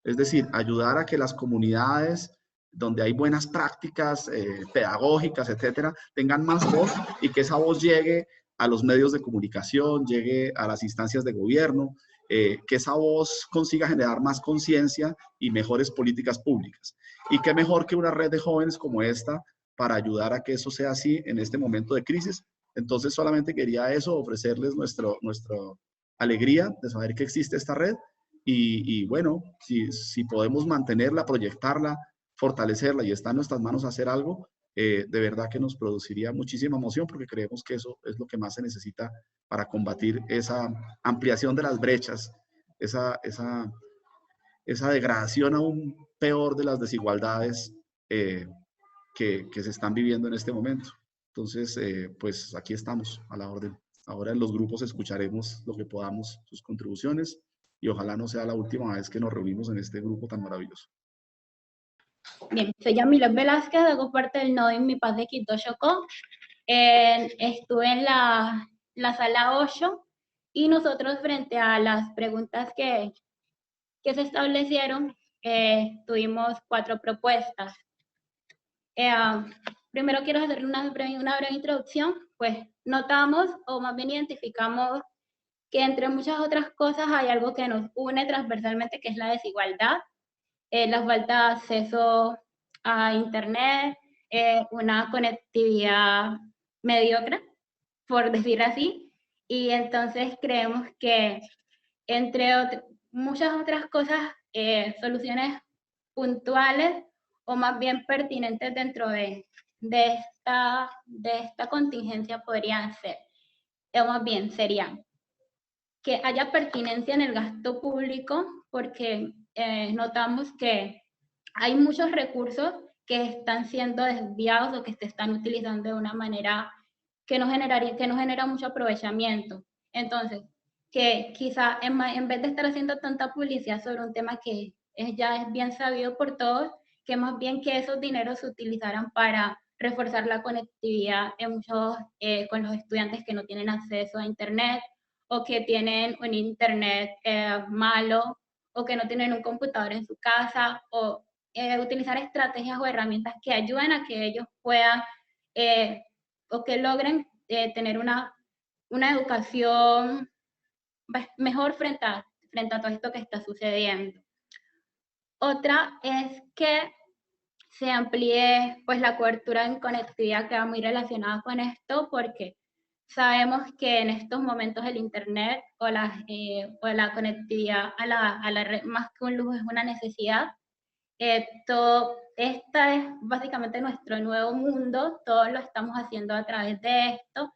Es decir, ayudar a que las comunidades donde hay buenas prácticas pedagógicas, etcétera, tengan más voz, y que esa voz llegue a los medios de comunicación, llegue a las instancias de gobierno, que esa voz consiga generar más conciencia y mejores políticas públicas. Y qué mejor que una red de jóvenes como esta para ayudar a que eso sea así en este momento de crisis. Entonces solamente quería eso, ofrecerles nuestra alegría de saber que existe esta red, y bueno, si podemos mantenerla, proyectarla, fortalecerla, y está en nuestras manos hacer algo, de verdad que nos produciría muchísima emoción, porque creemos que eso es lo que más se necesita para combatir esa ampliación de las brechas, esa degradación aún peor de las desigualdades que se están viviendo en este momento. Entonces, pues aquí estamos a la orden. Ahora en los grupos escucharemos lo que podamos, sus contribuciones, y ojalá no sea la última vez que nos reunimos en este grupo tan maravilloso. Bien, soy Yamila Velázquez, hago parte del nodo en Mi Paz de Quito, Chocó. Estuve en la sala 8, y nosotros, frente a las preguntas que se establecieron, tuvimos 4 propuestas. Primero quiero hacer una breve introducción. Pues notamos, o más bien identificamos, que entre muchas otras cosas hay algo que nos une transversalmente, que es la desigualdad, la falta de acceso a Internet, una conectividad mediocre, por decir así, y entonces creemos que, entre muchas otras cosas, soluciones puntuales o más bien pertinentes dentro de esta contingencia podrían ser o más bien sería que haya pertinencia en el gasto público, porque notamos que hay muchos recursos que están siendo desviados o que se están utilizando de una manera que no genera mucho aprovechamiento. Entonces, que quizá en vez de estar haciendo tanta publicidad sobre un tema que ya es bien sabido por todos, que más bien que esos dineros se utilizaran para reforzar la conectividad con los estudiantes que no tienen acceso a Internet o que tienen un Internet malo o que no tienen un computador en su casa, o utilizar estrategias o herramientas que ayuden a que ellos puedan o que logren tener una educación mejor frente a todo esto que está sucediendo. Otra es que se amplíe pues la cobertura en conectividad, que va muy relacionada con esto, porque sabemos que en estos momentos el Internet o la conectividad a la red, más que un lujo, es una necesidad. Esta es básicamente nuestro nuevo mundo, todos lo estamos haciendo a través de esto,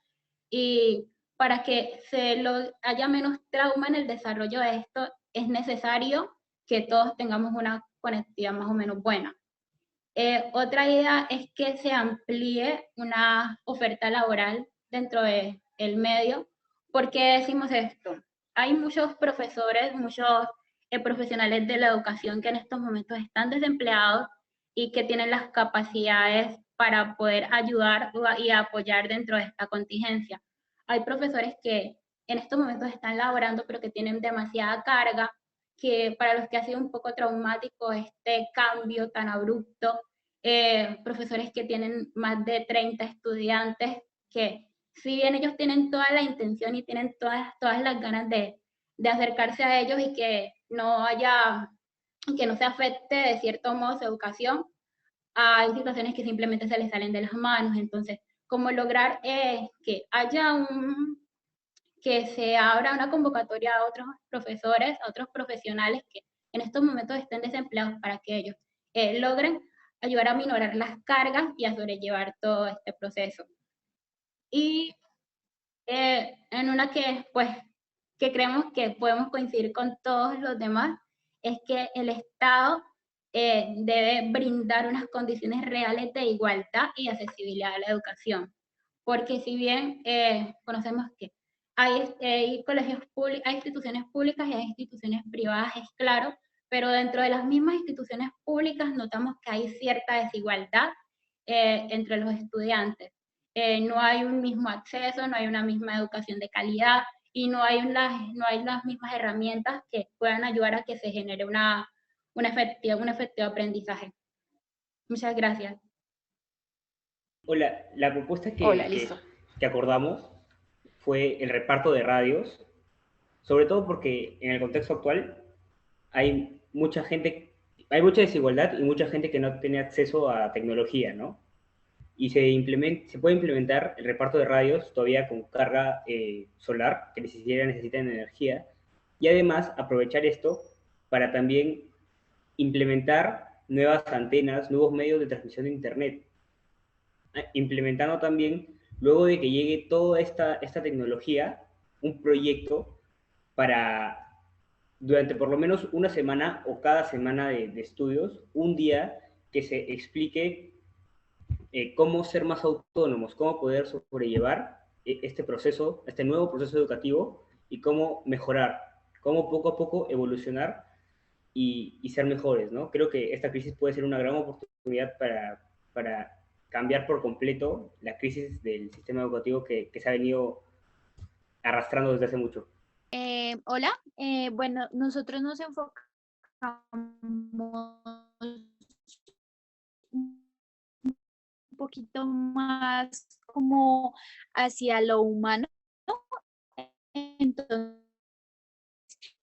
y para que haya menos trauma en el desarrollo de esto, es necesario que todos tengamos una conectividad más o menos buena. Otra idea es que se amplíe una oferta laboral dentro del medio. ¿Por qué decimos esto? Hay muchos profesores, muchos profesionales de la educación que en estos momentos están desempleados y que tienen las capacidades para poder ayudar y apoyar dentro de esta contingencia. Hay profesores que en estos momentos están laborando, pero que tienen demasiada carga, que para los que ha sido un poco traumático este cambio tan abrupto, profesores que tienen más de 30 estudiantes, que si bien ellos tienen toda la intención y tienen todas las ganas de acercarse a ellos y que no se afecte de cierto modo su educación, hay situaciones que simplemente se les salen de las manos. Entonces, ¿cómo lograr que haya que se abra una convocatoria a otros profesores, a otros profesionales que en estos momentos estén desempleados, para que ellos logren ayudar a minorar las cargas y a sobrellevar todo este proceso? Y en una que creemos que podemos coincidir con todos los demás, es que el Estado debe brindar unas condiciones reales de igualdad y accesibilidad a la educación. Porque si bien conocemos que hay colegios públicos, hay instituciones públicas y hay instituciones privadas, es claro, pero dentro de las mismas instituciones públicas notamos que hay cierta desigualdad entre los estudiantes. No hay un mismo acceso, no hay una misma educación de calidad y no hay las mismas herramientas que puedan ayudar a que se genere un efectivo aprendizaje. Muchas gracias. Hola, la propuesta listo. que acordamos fue el reparto de radios, sobre todo porque en el contexto actual hay mucha desigualdad y mucha gente que no tiene acceso a tecnología, ¿no? Y se puede implementar el reparto de radios todavía con carga solar, que necesitan energía, y además aprovechar esto para también implementar nuevas antenas, nuevos medios de transmisión de Internet, implementando también, luego de que llegue toda esta tecnología, un proyecto para, durante por lo menos una semana o cada semana de estudios, un día que se explique cómo ser más autónomos, cómo poder sobrellevar este nuevo proceso educativo y cómo mejorar, cómo poco a poco evolucionar y ser mejores, ¿no? Creo que esta crisis puede ser una gran oportunidad para cambiar por completo la crisis del sistema educativo que se ha venido arrastrando desde hace mucho. Hola, bueno, nosotros nos enfocamos un poquito más como hacia lo humano. Entonces,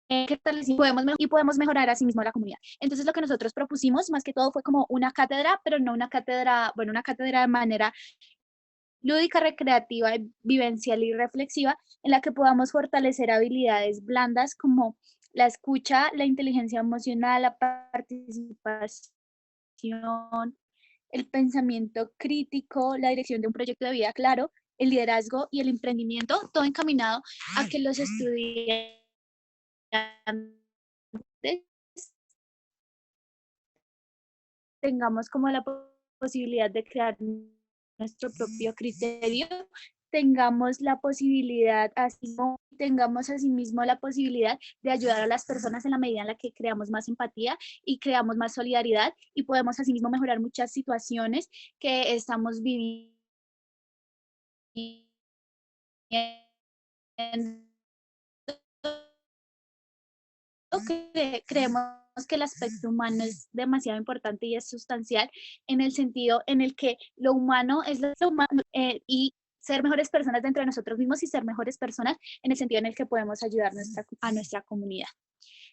¿qué tal si podemos mejorar a sí mismo la comunidad? Entonces, lo que nosotros propusimos más que todo fue como una cátedra, pero no una cátedra, bueno, una cátedra de manera lúdica, recreativa, vivencial y reflexiva, en la que podamos fortalecer habilidades blandas como la escucha, la inteligencia emocional, la participación, el pensamiento crítico, la dirección de un proyecto de vida claro el liderazgo y el emprendimiento, todo encaminado a que los estudiantes tengamos como la posibilidad de crear nuestro propio criterio, tengamos la posibilidad, tengamos asimismo la posibilidad de ayudar a las personas en la medida en la que creamos más empatía y creamos más solidaridad, y podemos asimismo mejorar muchas situaciones que estamos viviendo, que creemos que el aspecto humano es demasiado importante y es sustancial, en el sentido en el que lo humano es lo humano, y ser mejores personas dentro de nosotros mismos y ser mejores personas en el sentido en el que podemos ayudar a nuestra comunidad.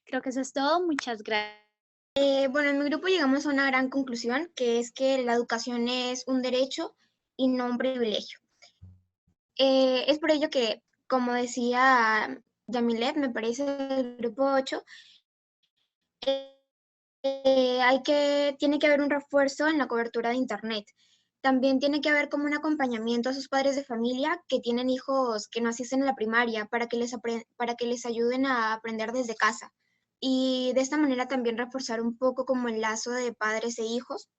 Creo que eso es todo. Muchas gracias. Bueno, en mi grupo llegamos a una gran conclusión, que es que la educación es un derecho y no un privilegio. Es por ello que, como decía Yamilet, me parece, el grupo 8, tiene que haber un refuerzo en la cobertura de Internet. También tiene que haber como un acompañamiento a sus padres de familia que tienen hijos que no asisten a la primaria, para que les ayuden a aprender desde casa. Y de esta manera también reforzar un poco como el lazo de padres e hijos.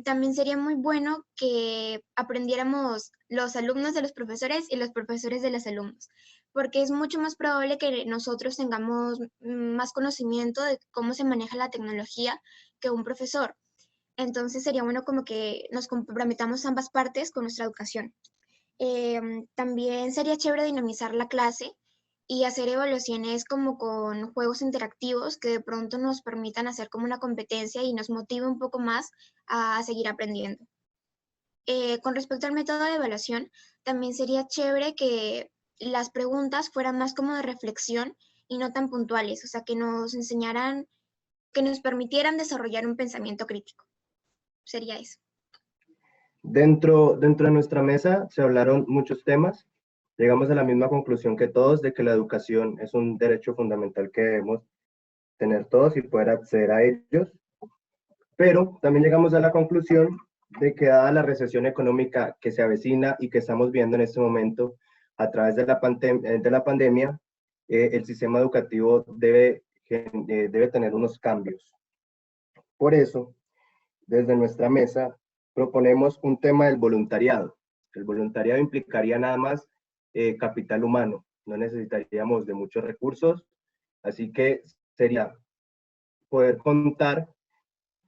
También sería muy bueno que aprendiéramos los alumnos de los profesores y los profesores de los alumnos, porque es mucho más probable que nosotros tengamos más conocimiento de cómo se maneja la tecnología que un profesor. Entonces sería bueno como que nos comprometamos ambas partes con nuestra educación. También sería chévere dinamizar la clase y hacer evaluaciones como con juegos interactivos que de pronto nos permitan hacer como una competencia y nos motive un poco más a seguir aprendiendo. Con respecto al método de evaluación, también sería chévere que las preguntas fueran más como de reflexión y no tan puntuales, o sea, que nos enseñaran, que nos permitieran desarrollar un pensamiento crítico. Sería eso. Dentro de nuestra mesa se hablaron muchos temas. Llegamos a la misma conclusión que todos, de que la educación es un derecho fundamental que debemos tener todos y poder acceder a ellos. Pero también llegamos a la conclusión de que, dada la recesión económica que se avecina y que estamos viendo en este momento a través de la pandemia, el sistema educativo debe tener unos cambios. Por eso, desde nuestra mesa, proponemos un tema del voluntariado. El voluntariado implicaría nada más capital humano, no necesitaríamos de muchos recursos, así que sería poder contar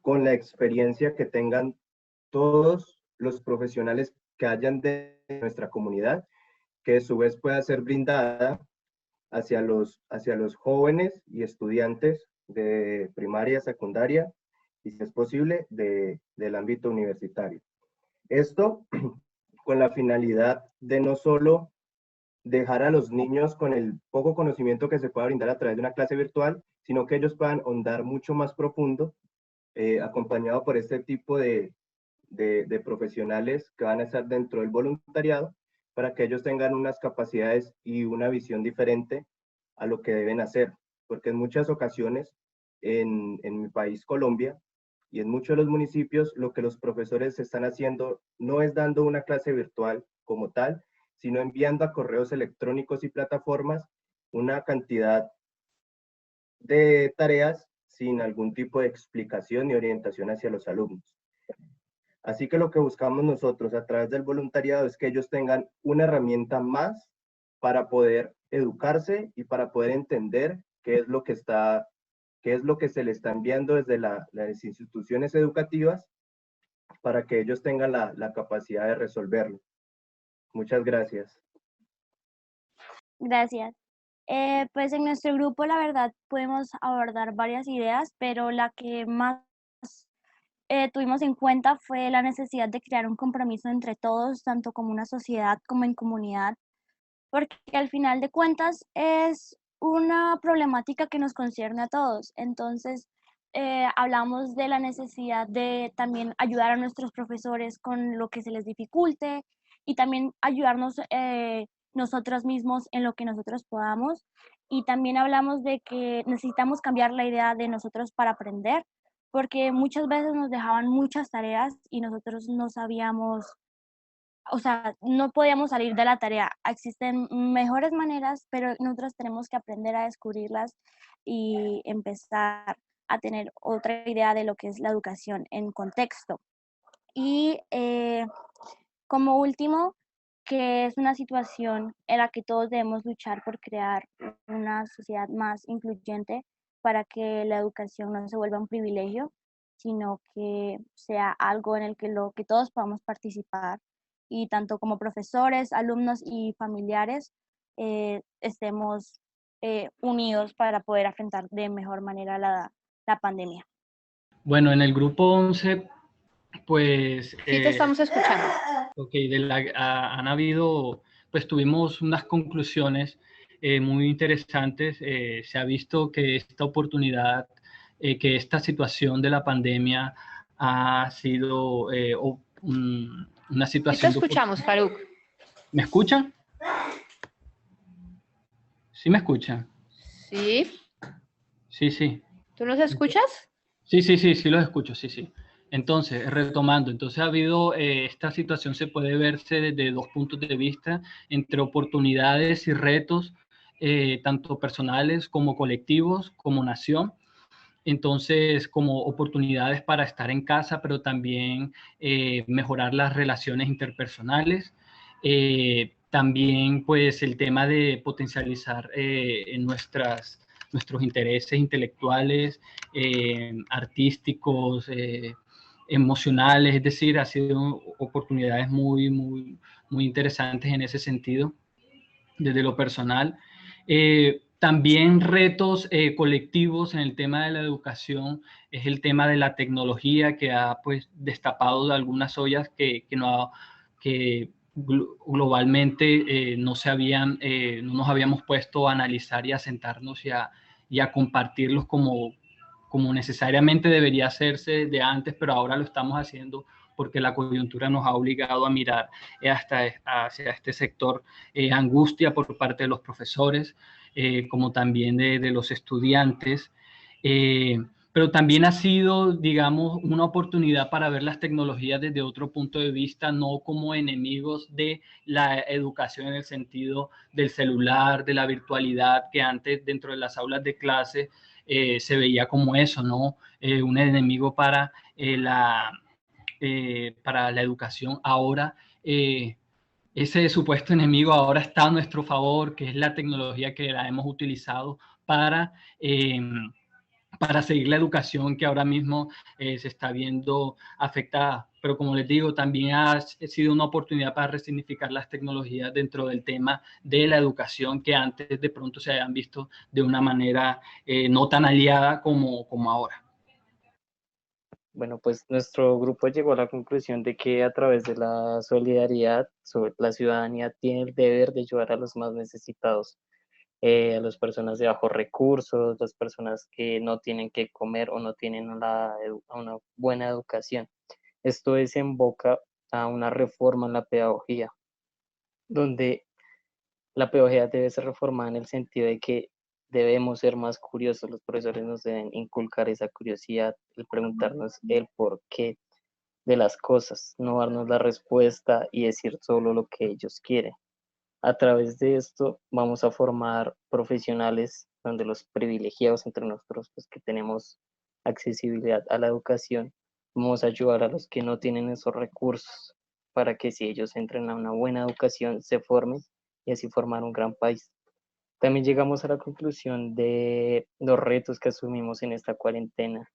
con la experiencia que tengan todos los profesionales que hayan de nuestra comunidad, que a su vez pueda ser brindada hacia los jóvenes y estudiantes de primaria, secundaria y, si es posible, del ámbito universitario. Esto con la finalidad de no solo dejar a los niños con el poco conocimiento que se pueda brindar a través de una clase virtual, sino que ellos puedan ahondar mucho más profundo, acompañado por este tipo de profesionales que van a estar dentro del voluntariado, para que ellos tengan unas capacidades y una visión diferente a lo que deben hacer. Porque en muchas ocasiones, en mi país, Colombia, y en muchos de los municipios, lo que los profesores están haciendo no es dando una clase virtual como tal, sino enviando a correos electrónicos y plataformas una cantidad de tareas sin algún tipo de explicación ni orientación hacia los alumnos. Así que lo que buscamos nosotros a través del voluntariado es que ellos tengan una herramienta más para poder educarse y para poder entender qué es lo que se les está enviando desde las instituciones educativas, para que ellos tengan la capacidad de resolverlo. Muchas gracias. Gracias. Pues en nuestro grupo, la verdad, podemos abordar varias ideas, pero la que más tuvimos en cuenta fue la necesidad de crear un compromiso entre todos, tanto como una sociedad como en comunidad, porque al final de cuentas es una problemática que nos concierne a todos. Entonces, hablamos de la necesidad de también ayudar a nuestros profesores con lo que se les dificulte, y también ayudarnos nosotros mismos en lo que nosotros podamos. Y también hablamos de que necesitamos cambiar la idea de nosotros para aprender, porque muchas veces nos dejaban muchas tareas y nosotros no sabíamos o sea, no podíamos salir de la tarea. Existen mejores maneras, pero nosotros tenemos que aprender a descubrirlas y empezar a tener otra idea de lo que es la educación en contexto. Y como último, que es una situación en la que todos debemos luchar por crear una sociedad más incluyente para que la educación no se vuelva un privilegio, sino que sea algo en el que todos podamos participar y tanto como profesores, alumnos y familiares estemos unidos para poder afrontar de mejor manera la pandemia. Bueno, en el grupo 11, pues... Sí, te estamos escuchando. Ok, han habido, pues tuvimos unas conclusiones muy interesantes. Se ha visto que esta oportunidad, que esta situación de la pandemia ha sido una situación... Sí te escuchamos, Faruk. ¿Me escuchan? ¿Sí me escuchan? Sí. Sí. ¿Tú nos escuchas? Sí, los escucho, sí. Entonces, retomando, entonces ha habido, esta situación se puede verse desde dos puntos de vista, entre oportunidades y retos, tanto personales como colectivos, como nación. Entonces, como oportunidades para estar en casa, pero también mejorar las relaciones interpersonales. También, pues, el tema de potencializar en nuestros intereses intelectuales, artísticos, emocionales, es decir, ha sido oportunidades muy interesantes en ese sentido, desde lo personal. También retos colectivos en el tema de la educación es el tema de la tecnología, que ha pues destapado de algunas ollas que globalmente no nos habíamos puesto a analizar y a sentarnos y a compartirlos como necesariamente debería hacerse de antes, pero ahora lo estamos haciendo porque la coyuntura nos ha obligado a mirar hacia este sector. Angustia por parte de los profesores, como también de los estudiantes, pero también ha sido, digamos, una oportunidad para ver las tecnologías desde otro punto de vista, no como enemigos de la educación en el sentido del celular, de la virtualidad, que antes dentro de las aulas de clase se veía como eso, ¿no? Un enemigo para la educación. Ahora, ese supuesto enemigo ahora está a nuestro favor, que es la tecnología que la hemos utilizado para seguir la educación que ahora mismo se está viendo afectada. Pero como les digo, también ha sido una oportunidad para resignificar las tecnologías dentro del tema de la educación, que antes de pronto se habían visto de una manera no tan aliada como ahora. Bueno, pues nuestro grupo llegó a la conclusión de que a través de la solidaridad, la ciudadanía tiene el deber de ayudar a los más necesitados, a las personas de bajos recursos, las personas que no tienen que comer o no tienen una buena educación. Esto desemboca a una reforma en la pedagogía, donde la pedagogía debe ser reformada en el sentido de que debemos ser más curiosos, los profesores nos deben inculcar esa curiosidad, el preguntarnos el porqué de las cosas, no darnos la respuesta y decir solo lo que ellos quieren. A través de esto vamos a formar profesionales donde los privilegiados entre nosotros, pues que tenemos accesibilidad a la educación, vamos a ayudar a los que no tienen esos recursos para que si ellos entren a una buena educación se formen y así formar un gran país. También llegamos a la conclusión de los retos que asumimos en esta cuarentena.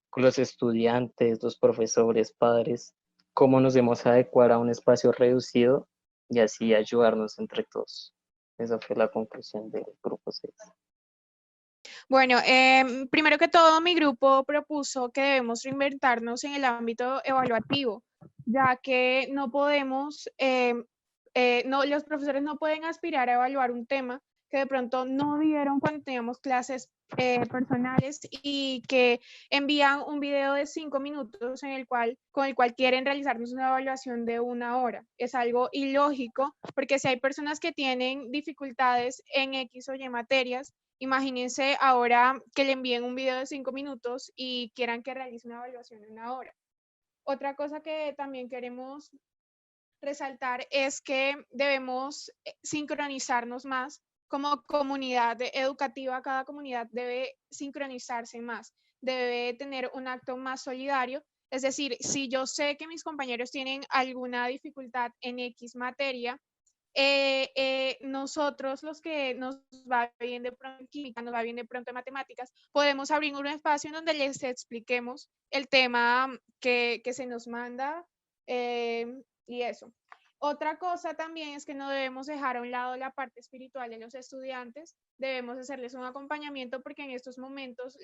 Con los estudiantes, los profesores, padres, cómo nos debemos adecuar a un espacio reducido y así ayudarnos entre todos. Esa fue la conclusión del grupo 6. Bueno, primero que todo, mi grupo propuso que debemos reinventarnos en el ámbito evaluativo, ya que no podemos, los profesores no pueden aspirar a evaluar un tema que de pronto no vieron cuando teníamos clases personales y que envían un video de 5 minutos con el cual quieren realizarnos una evaluación de 1 hora. Es algo ilógico porque si hay personas que tienen dificultades en X o Y materias, imagínense ahora que le envíen un video de 5 minutos y quieran que realice una evaluación de 1 hora. Otra cosa que también queremos resaltar es que debemos sincronizarnos más como comunidad educativa. Cada comunidad debe sincronizarse más, debe tener un acto más solidario. Es decir, si yo sé que mis compañeros tienen alguna dificultad en X materia, nosotros los que nos va bien de pronto en química, nos va bien de pronto en matemáticas, podemos abrir un espacio en donde les expliquemos el tema que se nos manda y eso. Otra cosa también es que no debemos dejar a un lado la parte espiritual de los estudiantes, debemos hacerles un acompañamiento porque en estos momentos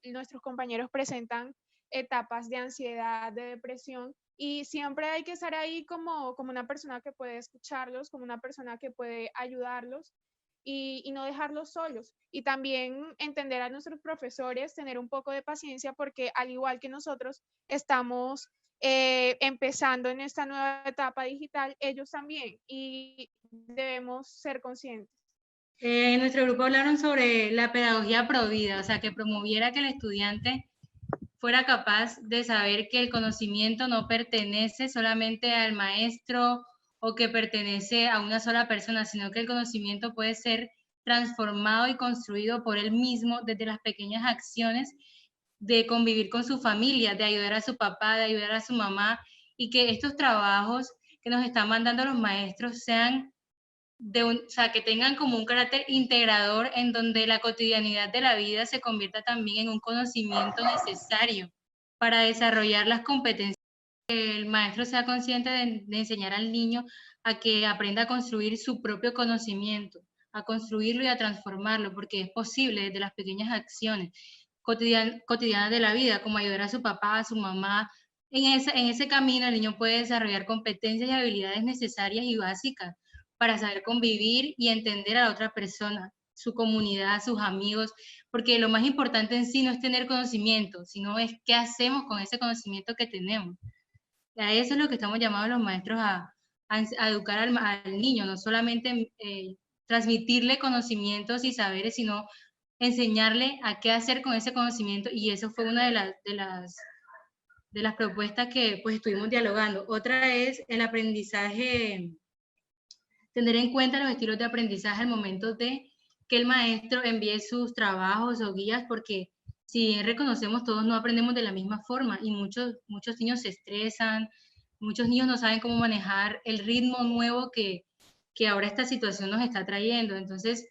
nuestros compañeros presentan etapas de ansiedad, de depresión, y siempre hay que estar ahí como una persona que puede escucharlos, como una persona que puede ayudarlos y no dejarlos solos. Y también entender a nuestros profesores, tener un poco de paciencia porque al igual que nosotros estamos empezando en esta nueva etapa digital, ellos también, y debemos ser conscientes. En nuestro grupo hablaron sobre la pedagogía provida, o sea, que promoviera que el estudiante fuera capaz de saber que el conocimiento no pertenece solamente al maestro o que pertenece a una sola persona, sino que el conocimiento puede ser transformado y construido por él mismo desde las pequeñas acciones de convivir con su familia, de ayudar a su papá, de ayudar a su mamá, y que estos trabajos que nos están mandando los maestros sean o sea, que tengan como un carácter integrador en donde la cotidianidad de la vida se convierta también en un conocimiento necesario para desarrollar las competencias. Que el maestro sea consciente de enseñar al niño a que aprenda a construir su propio conocimiento, a construirlo y a transformarlo, porque es posible desde las pequeñas acciones cotidianas de la vida, como ayudar a su papá, a su mamá. En ese camino el niño puede desarrollar competencias y habilidades necesarias y básicas para saber convivir y entender a la otra persona, su comunidad, sus amigos, porque lo más importante en sí no es tener conocimiento, sino es qué hacemos con ese conocimiento que tenemos. A eso es lo que estamos llamados los maestros a educar al niño, no solamente transmitirle conocimientos y saberes, sino enseñarle a qué hacer con ese conocimiento, y eso fue una de las propuestas que pues estuvimos dialogando. Otra es el aprendizaje, tener en cuenta los estilos de aprendizaje al momento de que el maestro envíe sus trabajos o guías, porque si bien reconocemos, todos no aprendemos de la misma forma y muchos niños se estresan, muchos niños no saben cómo manejar el ritmo nuevo que ahora esta situación nos está trayendo. Entonces,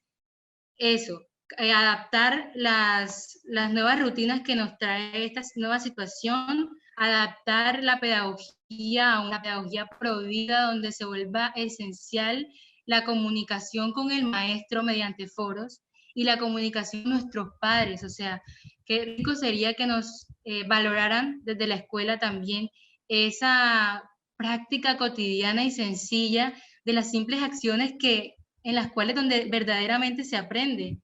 eso, adaptar las nuevas rutinas que nos trae esta nueva situación, adaptar la pedagogía a una pedagogía provida donde se vuelva esencial la comunicación con el maestro mediante foros y la comunicación con nuestros padres. O sea, qué rico sería que nos valoraran desde la escuela también esa práctica cotidiana y sencilla de las simples acciones en las cuales donde verdaderamente se aprende.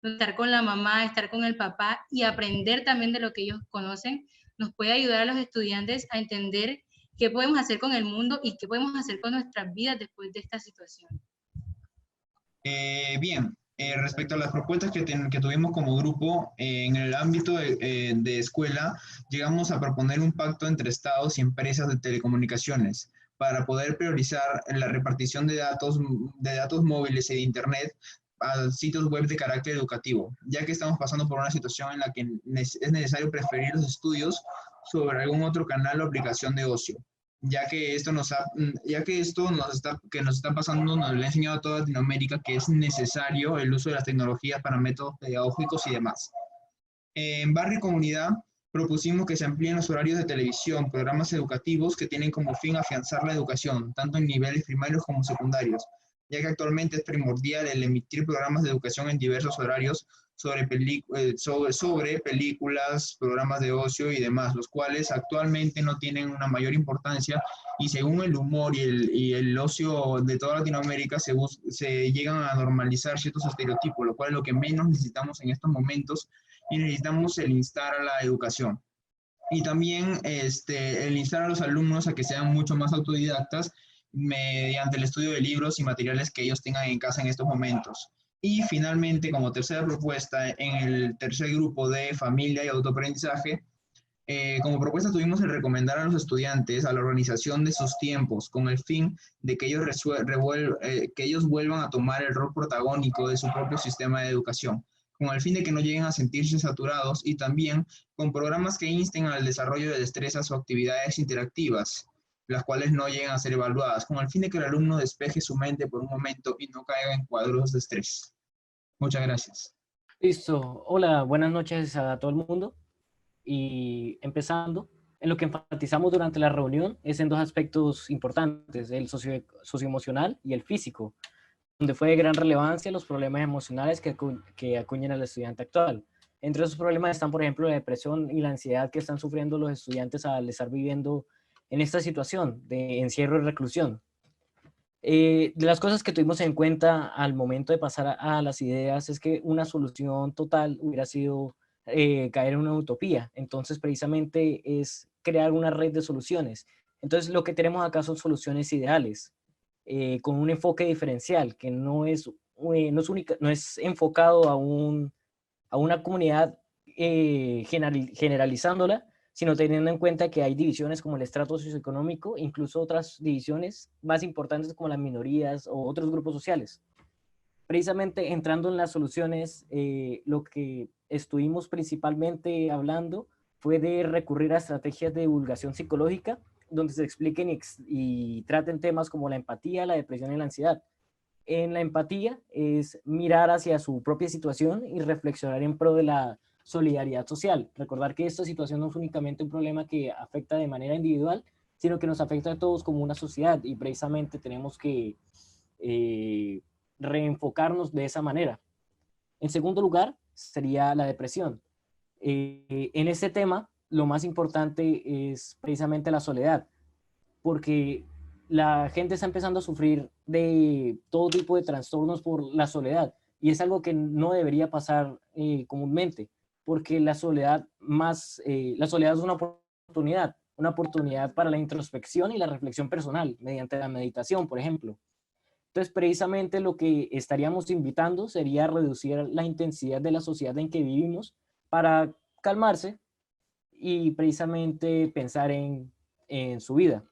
Estar con la mamá, estar con el papá y aprender también de lo que ellos conocen, nos puede ayudar a los estudiantes a entender qué podemos hacer con el mundo y qué podemos hacer con nuestras vidas después de esta situación. Bien, respecto a las propuestas que tuvimos como grupo, en el ámbito de escuela, llegamos a proponer un pacto entre estados y empresas de telecomunicaciones para poder priorizar la repartición de datos móviles y de internet a sitios web de carácter educativo, ya que estamos pasando por una situación en la que es necesario preferir los estudios sobre algún otro canal o aplicación de ocio, ya que esto que nos está pasando nos lo ha enseñado a toda Latinoamérica que es necesario el uso de las tecnologías para métodos pedagógicos y demás. En Barrio y Comunidad propusimos que se amplíen los horarios de televisión, programas educativos que tienen como fin afianzar la educación, tanto en niveles primarios como secundarios, ya que actualmente es primordial el emitir programas de educación en diversos horarios sobre películas, programas de ocio y demás, los cuales actualmente no tienen una mayor importancia y según el humor y el ocio de toda Latinoamérica se llegan a normalizar ciertos estereotipos, lo cual es lo que menos necesitamos en estos momentos y necesitamos el instar a la educación. Y también el instar a los alumnos a que sean mucho más autodidactas mediante el estudio de libros y materiales que ellos tengan en casa en estos momentos. Y finalmente, como tercera propuesta, en el tercer grupo de familia y autoaprendizaje, Como propuesta tuvimos el recomendar a los estudiantes a la organización de sus tiempos con el fin de que ellos vuelvan a tomar el rol protagónico de su propio sistema de educación, con el fin de que no lleguen a sentirse saturados, y también con programas que insten al desarrollo de destrezas o actividades interactivas, las cuales no lleguen a ser evaluadas, con el fin de que el alumno despeje su mente por un momento y no caiga en cuadros de estrés. Muchas gracias. Listo. Hola, buenas noches a todo el mundo. Y empezando, en lo que enfatizamos durante la reunión es en dos aspectos importantes, el socioemocional y el físico, donde fue de gran relevancia los problemas emocionales que acuñan al estudiante actual. Entre esos problemas están, por ejemplo, la depresión y la ansiedad que están sufriendo los estudiantes al estar viviendo en esta situación de encierro y reclusión. De las cosas que tuvimos en cuenta al momento de pasar a las ideas es que una solución total hubiera sido caer en una utopía. Entonces, precisamente es crear una red de soluciones. Entonces, lo que tenemos acá son soluciones ideales, con un enfoque diferencial, que no es enfocado a una comunidad generalizándola, sino teniendo en cuenta que hay divisiones como el estrato socioeconómico, incluso otras divisiones más importantes como las minorías o otros grupos sociales. Precisamente entrando en las soluciones, lo que estuvimos principalmente hablando fue de recurrir a estrategias de divulgación psicológica, donde se expliquen y traten temas como la empatía, la depresión y la ansiedad. En la empatía es mirar hacia su propia situación y reflexionar en pro de la solidaridad social. Recordar que esta situación no es únicamente un problema que afecta de manera individual, sino que nos afecta a todos como una sociedad, y precisamente tenemos que reenfocarnos de esa manera. En segundo lugar, sería la depresión. En este tema, lo más importante es precisamente la soledad, porque la gente está empezando a sufrir de todo tipo de trastornos por la soledad, y es algo que no debería pasar comúnmente, porque la soledad es una oportunidad para la introspección y la reflexión personal, mediante la meditación, por ejemplo. Entonces, precisamente lo que estaríamos invitando sería reducir la intensidad de la sociedad en que vivimos para calmarse y precisamente pensar en su vida.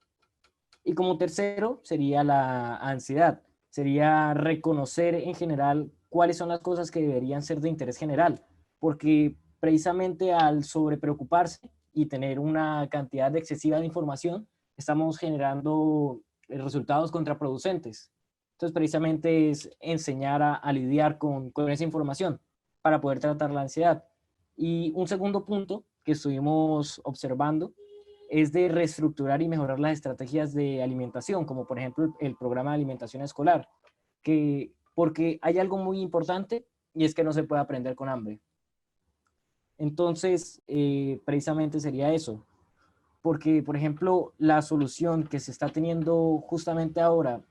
Y como tercero sería la ansiedad, sería reconocer en general cuáles son las cosas que deberían ser de interés general, porque precisamente al sobrepreocuparse y tener una cantidad excesiva de información, estamos generando resultados contraproducentes. Entonces, precisamente es enseñar a lidiar con esa información para poder tratar la ansiedad. Y un segundo punto que estuvimos observando es de reestructurar y mejorar las estrategias de alimentación, como por ejemplo el programa de alimentación escolar, porque hay algo muy importante, y es que no se puede aprender con hambre. Entonces, precisamente sería eso, porque por ejemplo la solución que se está teniendo justamente ahora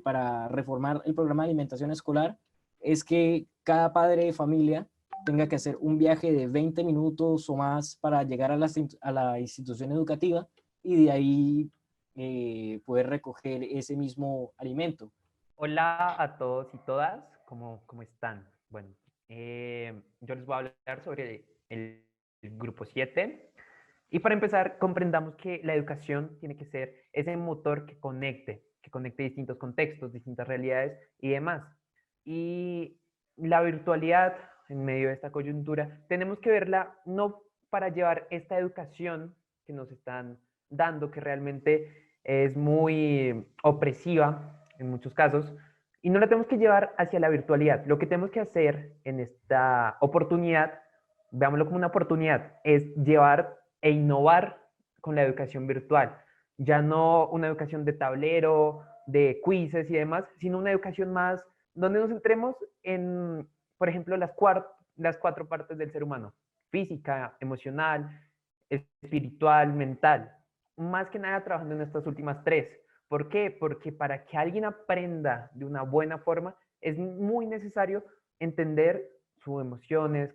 para reformar el programa de alimentación escolar es que cada padre de familia tenga que hacer un viaje de 20 minutos o más para llegar a la institución educativa, y de ahí poder recoger ese mismo alimento. Hola a todos y todas, ¿cómo están? Bueno, yo les voy a hablar sobre el grupo 7. Y para empezar, comprendamos que la educación tiene que ser ese motor que conecte distintos contextos, distintas realidades y demás. Y la virtualidad en medio de esta coyuntura, tenemos que verla no para llevar esta educación que nos están dando, que realmente es muy opresiva en muchos casos, y no la tenemos que llevar hacia la virtualidad. Lo que tenemos que hacer en esta oportunidad, veámoslo como una oportunidad, es llevar e innovar con la educación virtual. Ya no una educación de tablero, de quizzes y demás, sino una educación más donde nos centremos en, por ejemplo, las cuatro partes del ser humano: física, emocional, espiritual, mental. Más que nada trabajando en estas últimas tres. ¿Por qué? Porque para que alguien aprenda de una buena forma es muy necesario entender sus emociones,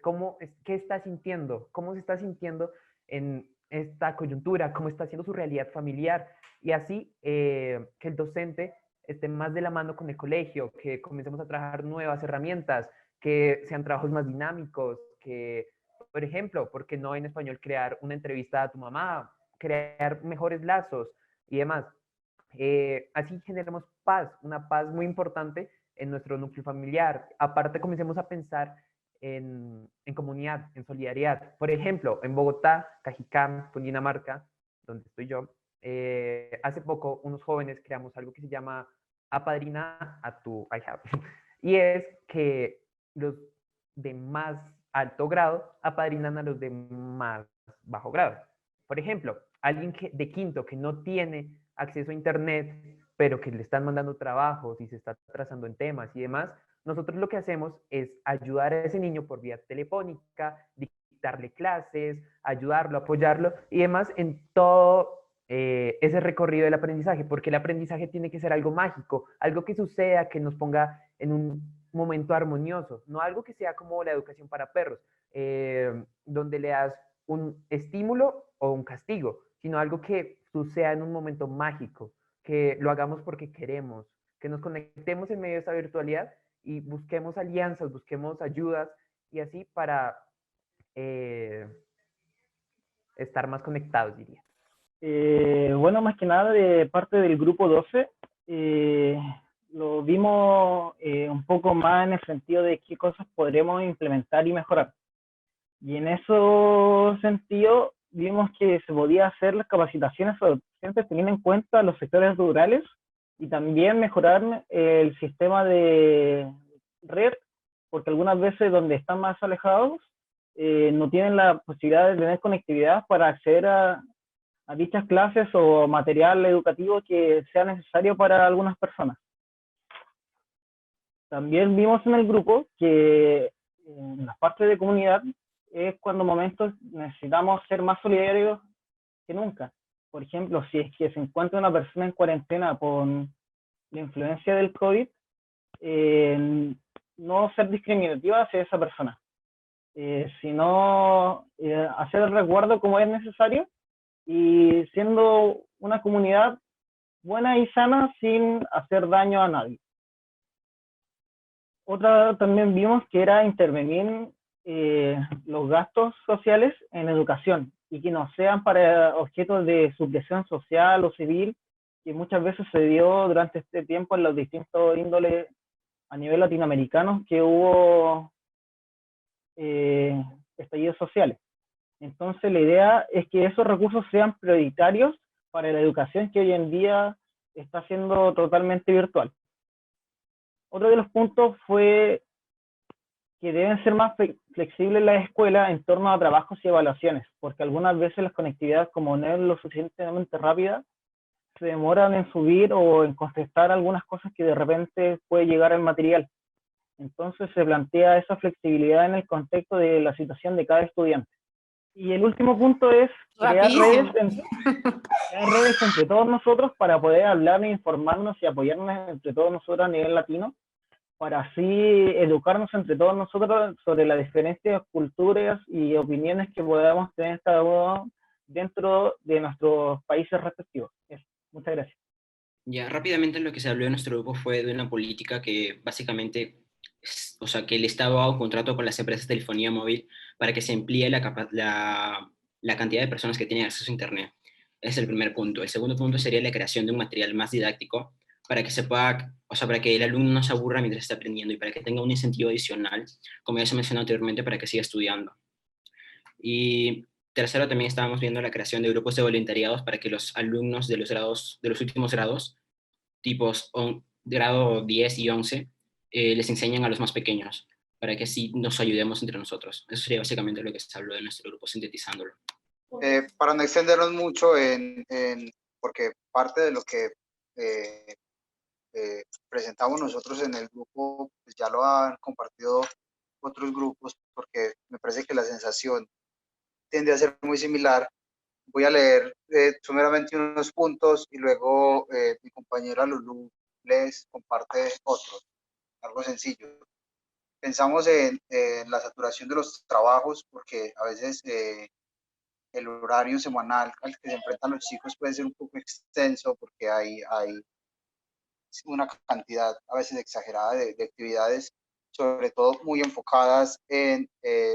qué está sintiendo, cómo se está sintiendo en esta coyuntura, cómo está siendo su realidad familiar, y así que el docente esté más de la mano con el colegio, que comencemos a trabajar nuevas herramientas, que sean trabajos más dinámicos, que Por ejemplo, ¿por qué no en español crear una entrevista a tu mamá, crear mejores lazos y demás? Así generamos paz, una paz muy importante en nuestro núcleo familiar. Aparte, comencemos a pensar en comunidad, en solidaridad. Por ejemplo, en Bogotá, Cajicam, Cundinamarca, donde estoy yo, hace poco unos jóvenes creamos algo que se llama Apadrina a tu ahijado. Y es que los de más alto grado apadrinan a los de más bajo grado. Por ejemplo, alguien de quinto que no tiene acceso a internet, pero que le están mandando trabajos y se está atrasando en temas y demás, nosotros lo que hacemos es ayudar a ese niño por vía telefónica, dictarle clases, ayudarlo, apoyarlo y demás en todo ese recorrido del aprendizaje, porque el aprendizaje tiene que ser algo mágico, algo que suceda, que nos ponga en un momento armonioso, no algo que sea como la educación para perros, donde le das un estímulo o un castigo, sino algo que suceda en un momento mágico, que lo hagamos porque queremos, que nos conectemos en medio de esa virtualidad y busquemos alianzas, busquemos ayudas y así para estar más conectados, diría. Bueno, más que nada de parte del grupo 12, lo vimos un poco más en el sentido de qué cosas podremos implementar y mejorar. Y en ese sentido vimos que se podía hacer las capacitaciones a docentes teniendo en cuenta los sectores rurales y también mejorar el sistema de red, porque algunas veces donde están más alejados no tienen la posibilidad de tener conectividad para acceder a dichas clases o material educativo que sea necesario para algunas personas. También vimos en el grupo que en las partes de comunidad es cuando momentos necesitamos ser más solidarios que nunca. Por ejemplo, si es que se encuentra una persona en cuarentena con la influencia del COVID, no ser discriminativa hacia esa persona, sino hacer el resguardo como es necesario y siendo una comunidad buena y sana sin hacer daño a nadie. Otra también vimos que era intervenir los gastos sociales en educación y que no sean para objetos de supresión social o civil, que muchas veces se dio durante este tiempo en los distintos índoles a nivel latinoamericano que hubo estallidos sociales. Entonces la idea es que esos recursos sean prioritarios para la educación que hoy en día está siendo totalmente virtual. Otro de los puntos fue que deben ser más flexibles las escuelas en torno a trabajos y evaluaciones, porque algunas veces las conectividades, como no es lo suficientemente rápida, se demoran en subir o en contestar algunas cosas que de repente puede llegar al material. Entonces se plantea esa flexibilidad en el contexto de la situación de cada estudiante. Y el último punto es crear redes entre todos nosotros para poder hablar e informarnos y apoyarnos entre todos nosotros a nivel latino, para así educarnos entre todos nosotros sobre las diferentes culturas y opiniones que podamos tener cada uno dentro de nuestros países respectivos. Muchas gracias. Ya, rápidamente lo que se habló en nuestro grupo fue de una política que básicamente, o sea, que el Estado haga un contrato con las empresas de telefonía móvil para que se amplíe la cantidad de personas que tienen acceso a Internet. Ese es el primer punto. El segundo punto sería la creación de un material más didáctico para que se pueda, o sea, para que el alumno no se aburra mientras está aprendiendo y para que tenga un incentivo adicional, como ya se mencionó anteriormente, para que siga estudiando. Y tercero, también estábamos viendo la creación de grupos de voluntariados para que los alumnos de los últimos grados, tipos grado 10 y 11, les enseñen a los más pequeños, para que así nos ayudemos entre nosotros. Eso sería básicamente lo que se habló de nuestro grupo, sintetizándolo. Para no extendernos mucho, porque parte de lo que presentamos nosotros en el grupo, pues ya lo han compartido otros grupos, porque me parece que la sensación tiende a ser muy similar. Voy a leer sumeramente unos puntos y luego mi compañera Lulú les comparte otros, algo sencillo. Pensamos en la saturación de los trabajos, porque a veces el horario semanal al que se enfrentan los chicos puede ser un poco extenso, porque hay una cantidad a veces exagerada de actividades, sobre todo muy enfocadas en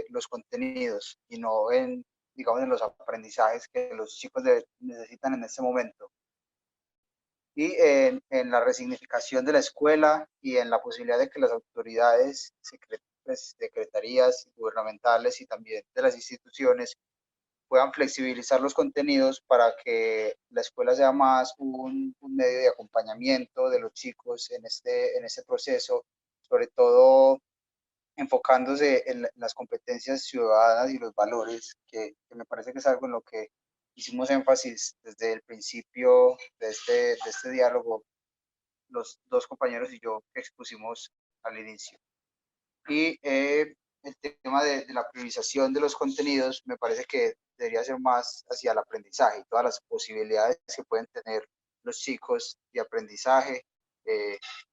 los contenidos y no en, digamos, en los aprendizajes que los chicos necesitan en este momento. Y en la resignificación de la escuela y en la posibilidad de que las autoridades, secretarías gubernamentales y también de las instituciones puedan flexibilizar los contenidos para que la escuela sea más un medio de acompañamiento de los chicos en este proceso, sobre todo enfocándose en las competencias ciudadanas y los valores, que me parece que es algo en lo que hicimos énfasis desde el principio de este diálogo, los dos compañeros y yo que expusimos al inicio. Y el tema de la priorización de los contenidos me parece que debería ser más hacia el aprendizaje y todas las posibilidades que pueden tener los chicos de aprendizaje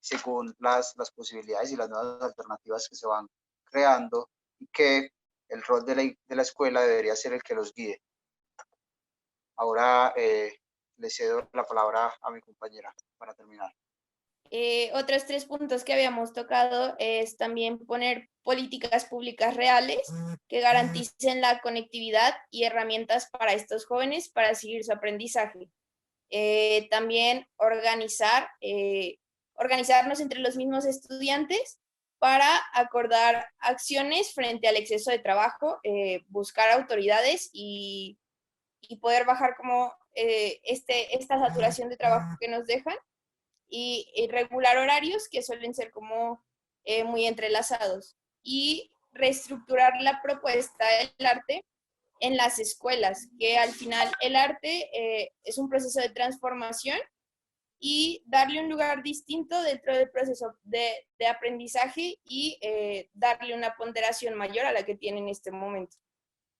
según las posibilidades y las nuevas alternativas que se van creando, y que el rol de la escuela debería ser el que los guíe. Ahora le cedo la palabra a mi compañera para terminar. Otros 3 puntos que habíamos tocado es también poner políticas públicas reales que garanticen la conectividad y herramientas para estos jóvenes para seguir su aprendizaje. También organizarnos entre los mismos estudiantes para acordar acciones frente al exceso de trabajo, buscar autoridades y poder bajar como esta saturación de trabajo que nos dejan, y regular horarios que suelen ser como muy entrelazados, y reestructurar la propuesta del arte en las escuelas, que al final el arte es un proceso de transformación, y darle un lugar distinto dentro del proceso de aprendizaje y darle una ponderación mayor a la que tiene en este momento.